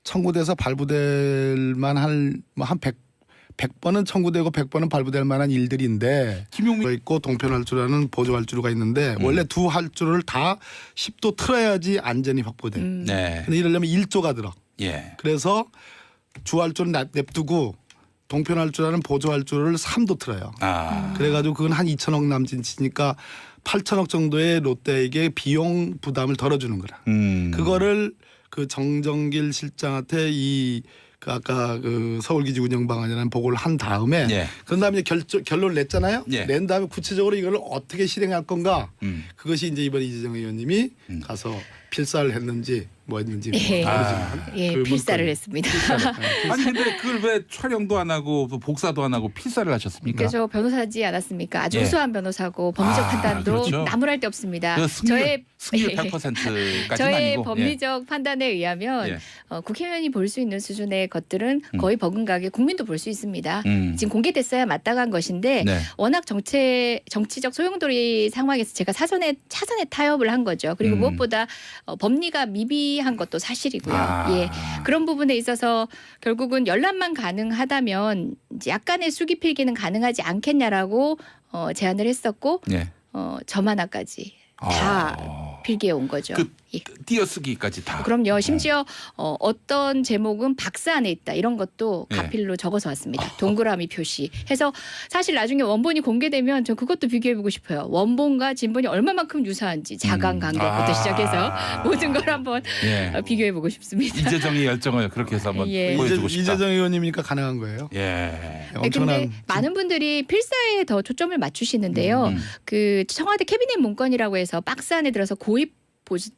Speaker 2: 청구돼서 발부될 만한 뭐한 100번은 청구되고 100번은 발부될 만한 일들인데
Speaker 1: 김용민
Speaker 2: 있고 동편활주라는 보조활주로가 있는데 원래 두 활주로를 다 10도 틀어야지 안전이 확보돼.
Speaker 1: 네.
Speaker 2: 근데 이러려면 1조가 들어.
Speaker 1: 예.
Speaker 2: 그래서 주활주는 냅두고 동편활주라는 보조활주로를 3도 틀어요. 그래가지고 그건 한 2천억 남짓이니까 8천억 정도의 롯데에게 비용 부담을 덜어주는 거라. 그거를 그 정정길 실장한테 그 아까 그 서울기지 운영 방안이라는 보고를 한 다음에 그런 다음에 결론을 냈잖아요. 낸 다음에 구체적으로 이걸 어떻게 실행할 건가. 그것이 이제 이번 이재정 의원님이 가서 필사를 했는지 뭐 했는지 모르지만 그
Speaker 3: 필사를 했습니다.
Speaker 1: 아니 근데 그걸 왜 촬영도 안 하고 복사도 안 하고 필사를 하셨습니까?
Speaker 3: 그래서 변호사지 않았습니까? 아주 우수한 변호사고 법리적 판단도
Speaker 1: 그렇죠.
Speaker 3: 나무랄 데 없습니다.
Speaker 1: 승률 100%까지는
Speaker 3: 저의
Speaker 1: 아니고.
Speaker 3: 법리적 판단에 의하면 국회의원이 볼 수 있는 수준의 것들은 거의 버금가게 국민도 볼 수 있습니다. 지금 공개됐어야 마땅한 것인데 워낙 정치적 소용돌이 상황에서 제가 차선에 타협을 한 거죠. 그리고 무엇보다 법리가 미비한 것도 사실이고요. 예, 그런 부분에 있어서 결국은 열람만 가능하다면 이제 약간의 수기 필기는 가능하지 않겠냐라고 제안을 했었고 점 하나까지 다 필기해 온 거죠.
Speaker 1: 띄어쓰기까지 다.
Speaker 3: 그럼요. 심지어 어떤 제목은 박스 안에 있다 이런 것도 가필로 적어서 왔습니다. 동그라미 표시 해서 사실 나중에 원본이 공개되면 저 그것도 비교해보고 싶어요. 원본과 진본이 얼마만큼 유사한지 자강 간격부터 시작해서 모든 걸 한번 비교해보고 싶습니다.
Speaker 1: 이재정의 열정을 그렇게 해서 한번 보여주고 싶다.
Speaker 2: 이재정 의원님이니까 가능한 거예요.
Speaker 3: 그런데 많은 분들이 필사에 더 초점을 맞추시는데요. 그 청와대 캐비넷 문건이라고 해서 박스 안에 들어서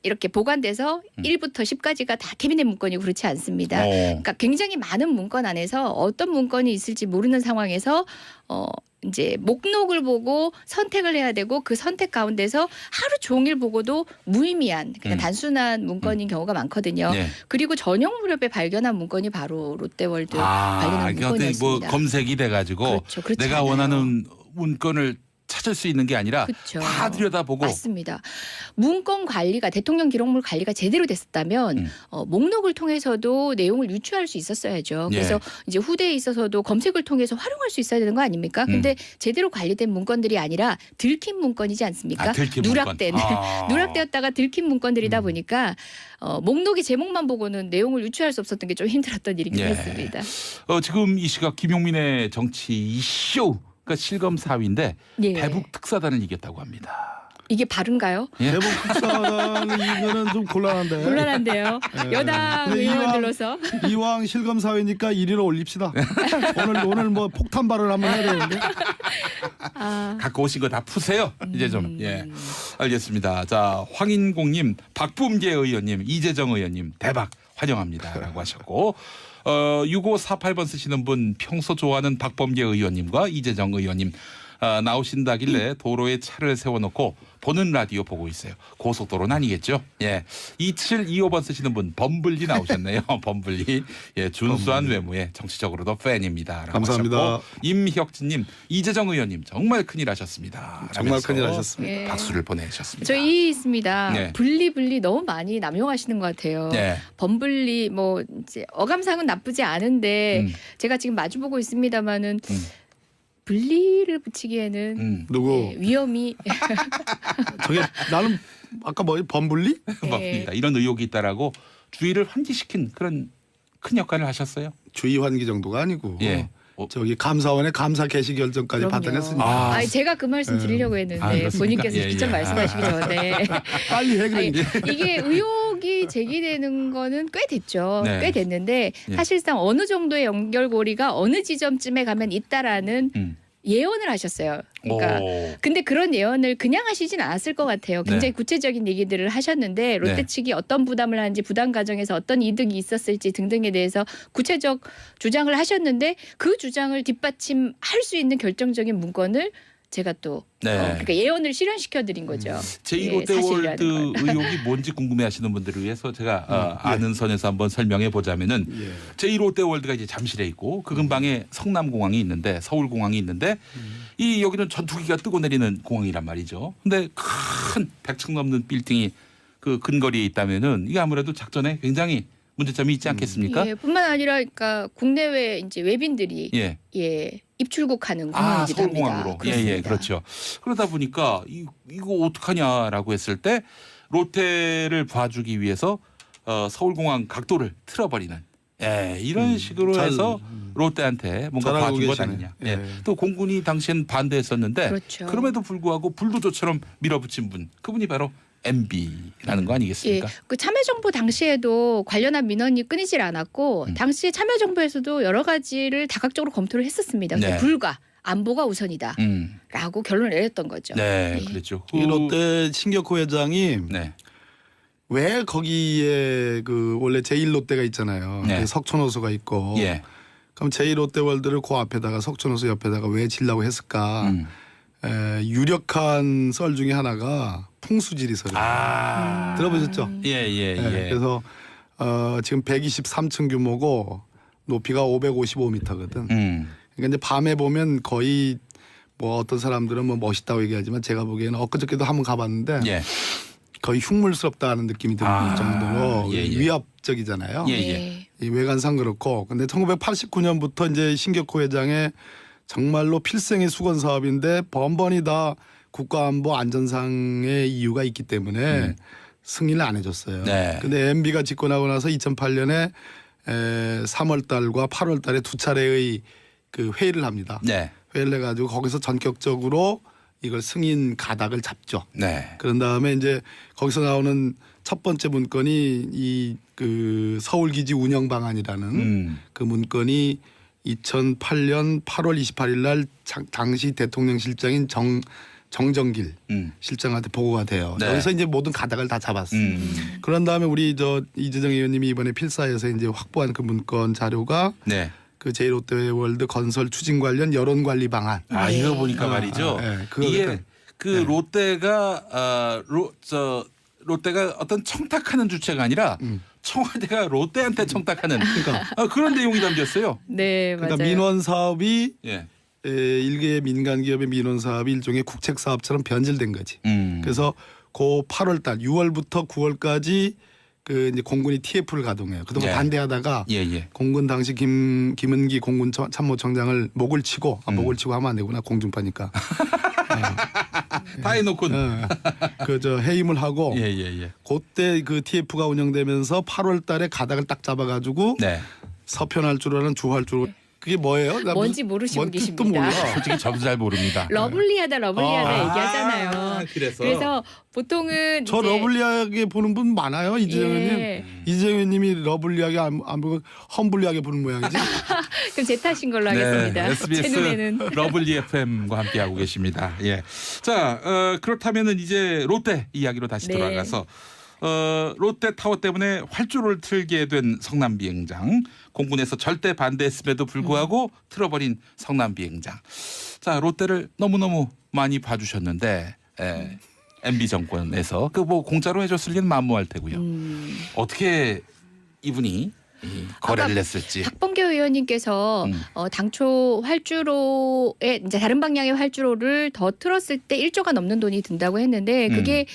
Speaker 3: 이렇게 보관돼서 1부터 10까지가 다 캐비넷 문건이고 그렇지 않습니다. 그러니까 굉장히 많은 문건 안에서 어떤 문건이 있을지 모르는 상황에서 이제 목록을 보고 선택을 해야 되고 그 선택 가운데서 하루 종일 보고도 무의미한 그냥 단순한 문건인 경우가 많거든요. 그리고 저녁 무렵에 발견한 문건이 바로 롯데월드 발견한 문건이었습니다.
Speaker 1: 뭐 검색이 돼가지고 내가 원하는 문건을 찾을 수 있는 게 아니라 다 들여다보고.
Speaker 3: 맞습니다. 문건 관리가 대통령 기록물 관리가 제대로 됐었다면 목록을 통해서도 내용을 유추할 수 있었어야죠. 그래서 이제 후대에 있어서도 검색을 통해서 활용할 수 있어야 되는 거 아닙니까? 근데 제대로 관리된 문건들이 아니라 들킨 문건이지 않습니까? 누락된 누락되었다가 들킨 문건들이다 보니까 목록의 제목만 보고는 내용을 유추할 수 없었던 게 좀 힘들었던 일이긴 했습니다.
Speaker 1: 지금 이 시각 김용민의 정치 이슈. 그러니까 실검사위인데 대북 특사단을 이겼다고 합니다.
Speaker 3: 이게 바른가요?
Speaker 2: 대북 특사단은 이거는 좀
Speaker 3: 곤란한데요. 여당 의원들로서
Speaker 2: 이왕 실검사위니까 1위로 올립시다. 오늘 뭐 폭탄 발언 한번 해야 되는데.
Speaker 1: 갖고 오신 거 다 푸세요. 이제 좀 알겠습니다. 자 황인공님, 박범계 의원님, 이재정 의원님 대박 환영합니다라고 하셨고. 6548번 쓰시는 분 평소 좋아하는 박범계 의원님과 이재정 의원님 나오신다길래 도로에 차를 세워놓고 보는 라디오 보고 있어요. 고속도로는 아니겠죠? 2725번 쓰시는 분 범블리 나오셨네요. 범블리. 준수한 외모에 정치적으로도 팬입니다.
Speaker 2: 감사합니다.
Speaker 1: 임혁진님, 이재정 의원님 정말 큰일 하셨습니다.
Speaker 2: 정말 큰일 하셨습니다.
Speaker 1: 박수를 보내주셨습니다.
Speaker 3: 저희 있습니다. 분리 너무 많이 남용하시는 것 같아요. 범블리 뭐 이제 어감상은 나쁘지 않은데 제가 지금 마주보고 있습니다만은. 분리를 붙이기에는
Speaker 2: 누구
Speaker 3: 위험이
Speaker 2: 저게 나는 아까 뭐 범분리?
Speaker 1: 맞습니다. 이런 의혹이 있다라고 주의를 환기시킨 그런 큰 역할을 하셨어요.
Speaker 2: 주의 환기 정도가 아니고 저기 감사원의 감사 개시 결정까지 받아냈으니까.
Speaker 3: 제가 그 말씀 드리려고 했는데 본인께서 직접 말씀하시기 전에
Speaker 2: 빨리 해.
Speaker 3: 이게 의혹이 제기되는 거는 꽤 됐죠. 꽤 됐는데 사실상 어느 정도의 연결고리가 어느 지점쯤에 가면 있다라는 예언을 하셨어요. 그러니까 근데 그런 예언을 그냥 하시진 않았을 것 같아요. 굉장히
Speaker 1: 네.
Speaker 3: 구체적인 얘기들을 하셨는데 롯데
Speaker 1: 네.
Speaker 3: 측이 어떤 부담을 하는지 부담 과정에서 어떤 이득이 있었을지 등등에 대해서 구체적 주장을 하셨는데 그 주장을 뒷받침할 수 있는 결정적인 문건을 제가 또
Speaker 1: 네.
Speaker 3: 그러니까 예언을 실현시켜 드린 거죠.
Speaker 1: 제2롯데월드
Speaker 3: 사실이라는 걸.
Speaker 1: 의혹이 뭔지 궁금해하시는 분들을 위해서 제가
Speaker 2: 예.
Speaker 1: 아는 선에서 한번 설명해 보자면은
Speaker 2: 예.
Speaker 1: 제2롯데월드가 이제 잠실에 있고 그 근방에 성남공항이 있는데 서울공항이 있는데 이 여기는 전투기가 뜨고 내리는 공항이란 말이죠. 근데 큰 100층 넘는 빌딩이 그 근거리에 있다면은 이게 아무래도 작전에 굉장히 문제점이 있지 않겠습니까?
Speaker 3: 예, 뿐만 아니라 그러니까 국내외 이제 외빈들이
Speaker 1: 예.
Speaker 3: 입출국하는 공항이기도 합니다.
Speaker 1: 서울공항으로.
Speaker 3: 그렇습니다.
Speaker 1: 예, 그렇죠. 그러다 보니까 이거 어떡하냐라고 했을 때 롯데를 봐주기 위해서 서울공항 각도를 틀어버리는 이런 식으로
Speaker 2: 잘,
Speaker 1: 해서 롯데한테 뭔가
Speaker 2: 잘하고
Speaker 1: 봐준 것
Speaker 2: 계시네.
Speaker 1: 아니냐.
Speaker 2: 예.
Speaker 1: 예. 또 공군이 당시엔 반대했었는데
Speaker 3: 그렇죠.
Speaker 1: 그럼에도 불구하고 불도저처럼 밀어붙인 분 그분이 바로 MB라는 거 아니겠습니까?
Speaker 3: 예, 그 참여정부 당시에도 관련한 민원이 끊이질 않았고 당시 참여정부에서도 여러 가지를 다각적으로 검토를 했었습니다. 근데
Speaker 1: 네.
Speaker 3: 불가 안보가 우선이다라고
Speaker 1: 음.
Speaker 3: 결론을 내렸던 거죠.
Speaker 1: 네,
Speaker 3: 예.
Speaker 1: 그랬죠.
Speaker 2: 이 롯데 신격호 회장이
Speaker 1: 네.
Speaker 2: 왜 거기에 그 원래 제1롯데가 있잖아요.
Speaker 1: 네.
Speaker 2: 그 석촌호수가 있고.
Speaker 1: 예.
Speaker 2: 그럼 제1롯데월드를 그 앞에다가 석촌호수 옆에다가 왜 지려고 했을까?
Speaker 1: 음.
Speaker 2: 유력한 썰 중에 하나가 풍수지리설이에요. 들어보셨죠?
Speaker 1: 예.
Speaker 2: 네, 그래서 지금 123층 규모고 높이가 555m거든.
Speaker 1: 음.
Speaker 2: 그러니까 이제 밤에 보면 거의 뭐 어떤 사람들은 뭐 멋있다고 얘기하지만 제가 보기에는 엊그저께도 한번 가봤는데
Speaker 1: 예.
Speaker 2: 거의 흉물스럽다는 느낌이 드는 정도로
Speaker 1: 예.
Speaker 2: 위압적이잖아요.
Speaker 1: 예.
Speaker 3: 네.
Speaker 2: 이 외관상 그렇고 근데 1989년부터 이제 신격호 회장의 정말로 필생의 수건 사업인데 번번이 다 국가안보 안전상의 이유가 있기 때문에 승인을 안 해줬어요.
Speaker 1: 네.
Speaker 2: 근데 MB가 집권하고 나서 2008년에 3월 달과 8월 달에 두 차례의 그 회의를 합니다.
Speaker 1: 네.
Speaker 2: 회의를 해가지고 거기서 전격적으로 이걸 승인 가닥을 잡죠.
Speaker 1: 네.
Speaker 2: 그런 다음에 이제 거기서 나오는 첫 번째 문건이 이 그 서울기지 운영 방안이라는 그 문건이 2008년 8월 28일 날 당시 대통령 실장인 정정길 실장한테 보고가 돼요.
Speaker 1: 네.
Speaker 2: 여기서 이제 모든 가닥을 다 잡았어요. 그런 다음에 우리 이재정 의원님이 이번에 필사에서 이제 확보한 그 문건 자료가
Speaker 1: 네.
Speaker 2: 그 제1롯데월드 건설 추진 관련 여론 관리 방안.
Speaker 3: 네.
Speaker 1: 이거 보니까 말이죠. 이게 그 롯데가 롯데가 어떤 청탁하는 주체가 아니라 청와대가 롯데한테 청탁하는
Speaker 2: 그러니까
Speaker 1: 그런 내용이 담겼어요.
Speaker 3: 네, 맞아요.
Speaker 2: 그러니까 민원 사업이
Speaker 1: 예.
Speaker 2: 일개 민간 기업의 민원 사업이 일종의 국책 사업처럼 변질된 거지. 그래서 그 8월 달 6월부터 9월까지 그 이제 공군이 TF를 가동해요. 그동안
Speaker 1: 예.
Speaker 2: 반대하다가
Speaker 1: 예.
Speaker 2: 공군 당시 김은기 공군 참모총장을 목을 치고 목을 치고 하면 안 되구나 공중파니까.
Speaker 1: 다 해놓고.
Speaker 2: 그저 해임을 하고
Speaker 1: 예.
Speaker 2: 그때 그 TF가 운영되면서 8월 달에 가닥을 딱 잡아가지고
Speaker 1: 네.
Speaker 2: 서편할 줄 아는 주할 줄 그게 뭐예요? 나
Speaker 3: 뭔지 모르시고
Speaker 2: 뭔 뜻도
Speaker 3: 계십니다.
Speaker 2: 몰라.
Speaker 1: 솔직히 저도 잘 모릅니다.
Speaker 3: 러블리하다 얘기하잖아요.
Speaker 1: 그래서
Speaker 3: 보통은
Speaker 2: 저
Speaker 3: 이제
Speaker 2: 러블리하게 보는 분 많아요 이재정님.
Speaker 3: 예.
Speaker 2: 이재정님이 러블리하게 안 보고 험블리하게 보는 모양이지.
Speaker 3: 그럼 제 탓인 걸로 하겠습니다. 제
Speaker 1: SBS
Speaker 3: 눈에는.
Speaker 1: 러블리 FM과 함께 하고 계십니다. 예. 자, 그렇다면은 이제 롯데 이야기로 다시
Speaker 3: 네.
Speaker 1: 돌아가서 롯데타워 때문에 활주로를 틀게 된 성남 비행장. 공군에서 절대 반대했음에도 불구하고 틀어버린 성남 비행장. 자, 롯데를 너무너무 많이 봐주셨는데 MB 정권에서 그 뭐 공짜로 해줬을 리는 만무할 테고요. 어떻게 이분이 거래를 했을지.
Speaker 3: 박범계 의원님께서 당초 활주로에 이제 다른 방향의 활주로를 더 틀었을 때 1조가 넘는 돈이 든다고 했는데 그게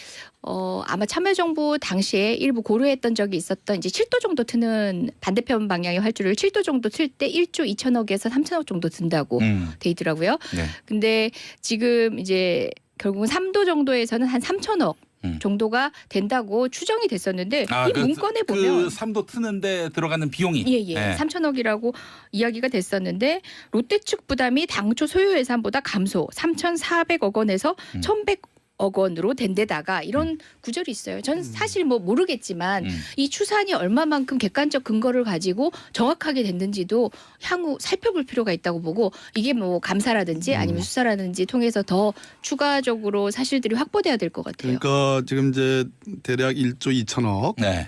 Speaker 3: 아마 참여정부 당시에 일부 고려했던 적이 있었던 이제 7도 정도 트는 반대편 방향의 활주로를 7도 정도 틀 때 1조 2천억에서 3천억 정도 든다고 돼 있더라고요.
Speaker 1: 네.
Speaker 3: 근데 지금 이제 결국은 3도 정도에서는 한 3천억 정도가 된다고 추정이 됐었는데 이 문건에 보면
Speaker 1: 그 3도 트는데 들어가는 비용이
Speaker 3: 예. 3천억이라고 이야기가 됐었는데 롯데 측 부담이 당초 소요 예산보다 감소 3,400억 원에서 1,100억 원으로 된 데다가 이런 구절이 있어요. 저는 사실 뭐 모르겠지만 이 추산이 얼마만큼 객관적 근거를 가지고 정확하게 됐는지도 향후 살펴볼 필요가 있다고 보고 이게 뭐 감사라든지 아니면 수사라든지 통해서 더 추가적으로 사실들이 확보돼야 될 것 같아요.
Speaker 2: 그러니까 지금 이제 대략 1조 2천억.
Speaker 1: 네.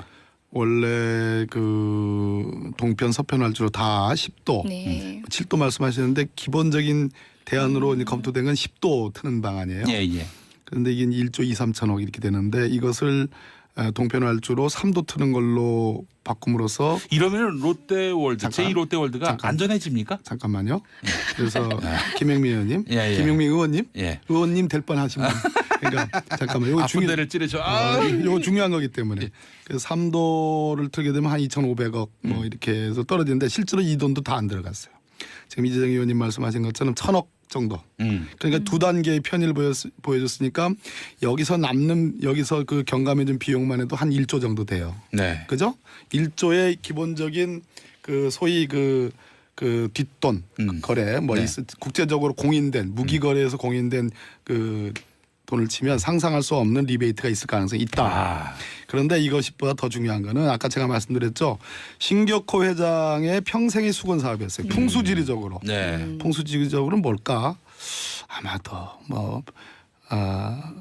Speaker 2: 원래 그 동편 서편 할주로 다 10도,
Speaker 3: 네.
Speaker 2: 7도 말씀하셨는데 기본적인 대안으로 이제 검토된 건 10도 트는 방안이에요.
Speaker 1: 예, 예.
Speaker 2: 그런데 이게 1조 2, 3천억 이렇게 되는데 이것을 동편 할주로 3도 트는 걸로 바꿈으로써
Speaker 1: 이러면 롯데월드,
Speaker 2: 잠깐.
Speaker 1: 제2롯데월드가
Speaker 2: 잠깐.
Speaker 1: 안전해집니까?
Speaker 2: 잠깐만요. 그래서 김영민 의원님,
Speaker 1: 예, 예.
Speaker 2: 김영민 의원님,
Speaker 1: 예.
Speaker 2: 의원님 될 뻔하신 분. 그러니까 잠깐만. 요거
Speaker 1: 아픈 데를 찌르죠.
Speaker 2: 요거 중요한 거기 때문에.
Speaker 1: 예.
Speaker 2: 그래서 3도를 틀게 되면 한 2,500억 뭐 이렇게 해서 떨어지는데 실제로 이 돈도 다 안 들어갔어요. 지금 이재정 의원님 말씀하신 것처럼 1,000억 정도. 그러니까 두 단계의 편의를 보여줬으니까 여기서 그 경감해준 비용만 해도 한 1조 정도 돼요.
Speaker 1: 네.
Speaker 2: 그죠? 1조의 기본적인 그 소위 그 뒷돈 거래 뭐
Speaker 1: 네.
Speaker 2: 국제적으로 공인된 무기 거래에서 공인된 그 돈을 치면 상상할 수 없는 리베이트가 있을 가능성이 있다.
Speaker 1: 아.
Speaker 2: 그런데 이것보다 더 중요한 거는 아까 제가 말씀드렸죠. 신격호 회장의 평생의 수건 사업이었어요. 풍수지리적으로.
Speaker 1: 네.
Speaker 2: 풍수지리적으로는 뭘까? 아마도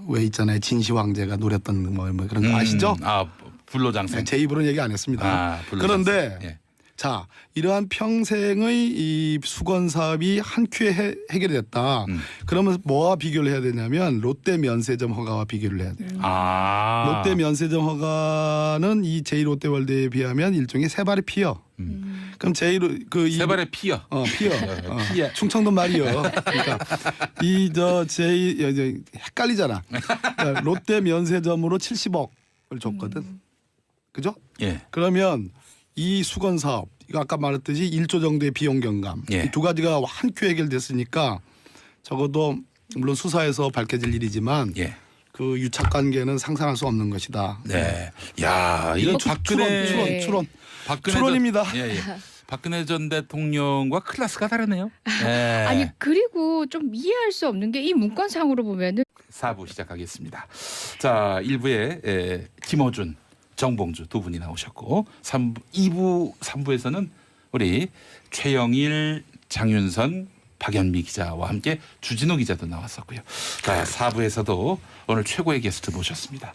Speaker 2: 왜 있잖아요. 진시 황제가 노렸던 뭐 그런 거 아시죠?
Speaker 1: 아, 불로장생.
Speaker 2: 제 입으로는 얘기 안 했습니다.
Speaker 1: 아, 불로장생.
Speaker 2: 그런데
Speaker 1: 예.
Speaker 2: 자 이러한 평생의 이 수건 사업이 한 큐에 해결이 됐다. 그러면 뭐와 비교를 해야 되냐면 롯데 면세점 허가와 비교를 해야 돼요.
Speaker 1: 아.
Speaker 2: 롯데 면세점 허가는 이 제2롯데월드에 비하면 일종의 세 발의 피어. 그럼
Speaker 1: 세 발의 피어.
Speaker 2: 피어.
Speaker 1: 피어.
Speaker 2: 충청도 말이요. 그러니까 헷갈리잖아. 그러니까 롯데 면세점으로 70억을 줬거든. 그죠?
Speaker 1: 예.
Speaker 2: 그러면 이 수건 사업 이거 아까 말했듯이 1조 정도의 비용 경감
Speaker 1: 예.
Speaker 2: 이 두 가지가 한 큐 해결됐으니까 적어도 물론 수사에서 밝혀질 일이지만
Speaker 1: 예.
Speaker 2: 그 유착 관계는 상상할 수 없는 것이다.
Speaker 1: 네. 야, 이런 박근혜
Speaker 2: 추론.
Speaker 1: 박근혜
Speaker 2: 추론입니다.
Speaker 1: 예, 예. 박근혜 전 대통령과 클래스가 다르네요. 예.
Speaker 3: 아니 그리고 좀 이해할 수 없는 게 이 문건상으로 보면은
Speaker 1: 4부 시작하겠습니다. 자, 1부에 김어준, 정봉주 두 분이 나오셨고 2부, 3부에서는 우리 최영일, 장윤선, 박연미 기자와 함께 주진우 기자도 나왔었고요. 자, 4부에서도 오늘 최고의 게스트 모셨습니다.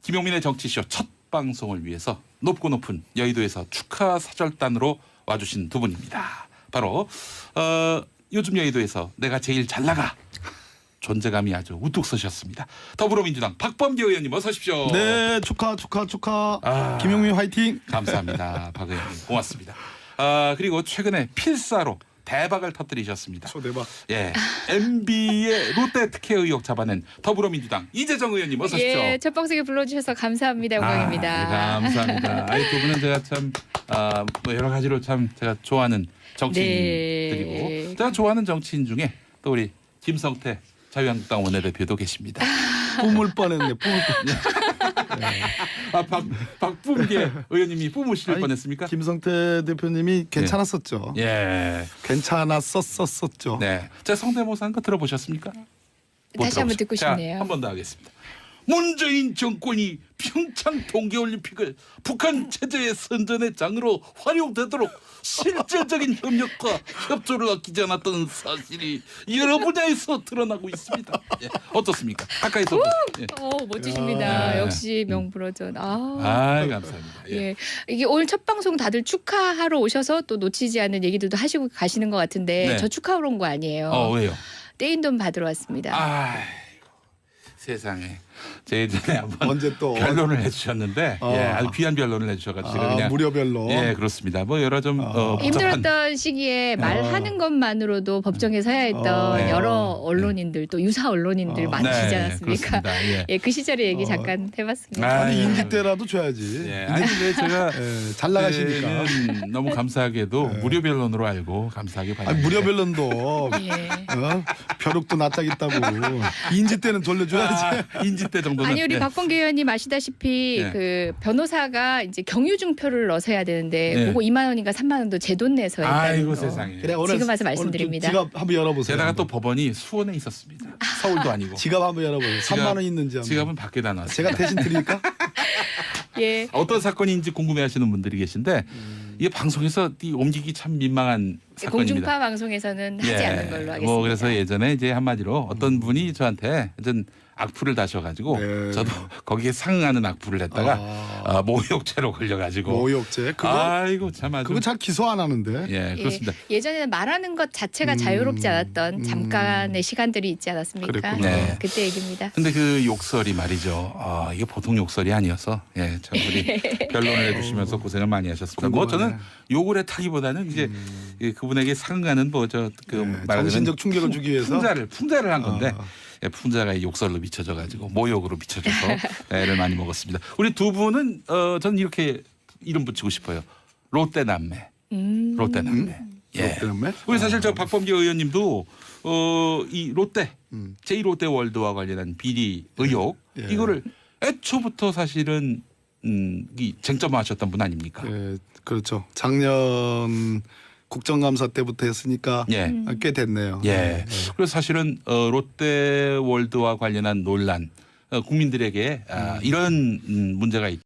Speaker 1: 김용민의 정치쇼 첫 방송을 위해서 높고 높은 여의도에서 축하 사절단으로 와주신 두 분입니다. 바로 요즘 여의도에서 내가 제일 잘 나가 존재감이 아주 우뚝 서셨습니다. 더불어민주당 박범계 의원님 어서 오십시오.
Speaker 2: 네, 축하. 김용민 화이팅.
Speaker 1: 감사합니다. 박 의원님 고맙습니다. 그리고 최근에 필사로 대박을 터뜨리셨습니다.
Speaker 2: 초대박.
Speaker 1: 예, MB의 롯데 특혜 의혹 잡아낸 더불어민주당 이재정 의원님 어서 오십시오.
Speaker 3: 예, 첫 방송에 불러주셔서 감사합니다. 영광입니다.
Speaker 1: 네, 감사합니다. 두 분은 제가 참 뭐 여러 가지로 참 제가 좋아하는 정치인들이고
Speaker 3: 네.
Speaker 1: 제가 좋아하는 정치인 중에 또 우리 김성태 자유한국당 원내대표도 계십니다.
Speaker 2: 뿜을 뻔했네. 뿜을 뻔.
Speaker 1: 박범계 의원님이 뿜으실
Speaker 2: 아니,
Speaker 1: 뻔했습니까?
Speaker 2: 김성태 대표님이 괜찮았었죠.
Speaker 1: 예.
Speaker 2: 괜찮았었죠.
Speaker 1: 네. 제가 성대모사 한 거 들어보셨습니까? 못
Speaker 3: 다시 한번
Speaker 1: 들어보셨-
Speaker 3: 듣고
Speaker 1: 자,
Speaker 3: 싶네요.
Speaker 1: 한 번 더 하겠습니다. 문재인 정권이 평창 동계올림픽을 북한 체제의 선전의 장으로 활용되도록 실질적인 협력과 협조를 아끼지 않았던 사실이 여러 분야에서 드러나고 있습니다. 예. 어떻습니까? 가까이서. 예.
Speaker 3: 멋지십니다.
Speaker 1: 예.
Speaker 3: 역시 명불허전.
Speaker 1: 감사합니다. 예.
Speaker 3: 예. 이게 오늘 첫 방송 다들 축하하러 오셔서 또 놓치지 않는 얘기들도 하시고 가시는 것 같은데
Speaker 1: 네.
Speaker 3: 저 축하하러 온 거 아니에요.
Speaker 1: 왜요?
Speaker 3: 떼인 돈 받으러 왔습니다.
Speaker 1: 아이고, 세상에. 제 예전에 한번
Speaker 2: 언제 또
Speaker 1: 변론을 해주셨는데
Speaker 2: 어.
Speaker 1: 예, 아주 귀한 변론을 해주셔가지고 그냥
Speaker 2: 무료별로.
Speaker 1: 예, 그렇습니다. 뭐 여러 좀 복잡한
Speaker 3: 힘들었던 시기에 말하는 것만으로도 법정에 서야 했던
Speaker 1: 네.
Speaker 3: 여러 언론인들 또 유사 언론인들 많으시지 않았습니까?
Speaker 1: 그렇습니다. 예.
Speaker 3: 예, 그 시절의 얘기 잠깐 해봤습니다.
Speaker 2: 아니
Speaker 1: 예.
Speaker 2: 인기 때라도 줘야지.
Speaker 1: 예. 아니 근데 제가
Speaker 2: 예, 잘 나가시니까.
Speaker 1: 그때는 너무 감사하게도 무료 변론으로 알고 감사하게
Speaker 2: 아니
Speaker 1: 받았는데
Speaker 2: 무료별론도
Speaker 3: 예.
Speaker 2: 벼룩도 낯짝 있다고 인지 때는 돌려줘야지.
Speaker 1: 인지 MZ 때 정도는.
Speaker 3: 아니 우리
Speaker 1: 예.
Speaker 3: 박범계 의원님 아시다시피
Speaker 1: 예.
Speaker 3: 그 변호사가 이제 경유증표를 넣어서 해야 되는데
Speaker 1: 예.
Speaker 3: 그거 2만 원인가 3만 원도 제 돈 내서 했다는
Speaker 1: 아이고
Speaker 3: 거.
Speaker 1: 세상에.
Speaker 2: 그래, 오늘,
Speaker 3: 지금 와서
Speaker 2: 오늘
Speaker 3: 말씀드립니다.
Speaker 2: 좀 지갑 한번 열어보세요.
Speaker 1: 게다가 또
Speaker 2: 한번.
Speaker 1: 법원이 수원에 있었습니다. 서울도 아니고.
Speaker 2: 지갑 한번 열어보세요. 3만 원 있는지 한번.
Speaker 1: 지갑은 밖에다 놨어요.
Speaker 2: 제가 대신 드릴까?
Speaker 3: 예.
Speaker 1: 어떤 사건인지 궁금해하시는 분들이 계신데 이게 방송에서 옮기기 참 민망한 사건입니다.
Speaker 3: 공중파 방송에서는 하지 않는 걸로 하겠습니다.
Speaker 1: 뭐 그래서 예전에 이제 한마디로 어떤 분이 저한테 전 악플을 다셔가지고
Speaker 2: 네.
Speaker 1: 저도 거기에 상응하는 악플을 했다가 모욕죄로 걸려가지고
Speaker 2: 모욕죄. 그거
Speaker 1: 아이고 참 아주
Speaker 2: 그거 잘 기소 안 하는데.
Speaker 1: 예 그렇습니다.
Speaker 3: 예전에는 말하는 것 자체가 자유롭지 않았던 잠깐의 시간들이 있지 않았습니까?
Speaker 2: 그랬구나.
Speaker 1: 네.
Speaker 3: 그때 얘기입니다.
Speaker 1: 근데 그 욕설이 말이죠. 이게 보통 욕설이 아니어서 참 우리 변론을 해주시면서 고생을 많이 하셨습니다. 뭐
Speaker 2: 궁금하네.
Speaker 1: 저는 욕을 했다기보다는 이제 그분에게 상응하는 뭐저그
Speaker 2: 정신적 충격을 주기 위해서
Speaker 1: 풍자를 한 건데
Speaker 2: 아.
Speaker 1: 예, 풍자가 욕설로 미쳐져가지고 모욕으로 미쳐져서 애를 많이 먹었습니다. 우리 두 분은 저는 이렇게 이름 붙이고 싶어요. 롯데 남매. 롯데 남매. 예.
Speaker 2: 롯데 남매?
Speaker 1: 우리 사실 저 박범계 의원님도 이 롯데 제2롯데 월드와 관련한 비리 의혹
Speaker 2: 예.
Speaker 1: 이거를 애초부터 사실은 이 쟁점화하셨던 분 아닙니까?
Speaker 2: 예, 그렇죠. 작년 국정감사 때부터 했으니까
Speaker 1: 예.
Speaker 2: 꽤 됐네요.
Speaker 1: 예. 그래서 사실은 롯데월드와 관련한 논란 국민들에게 이런 문제가 있다.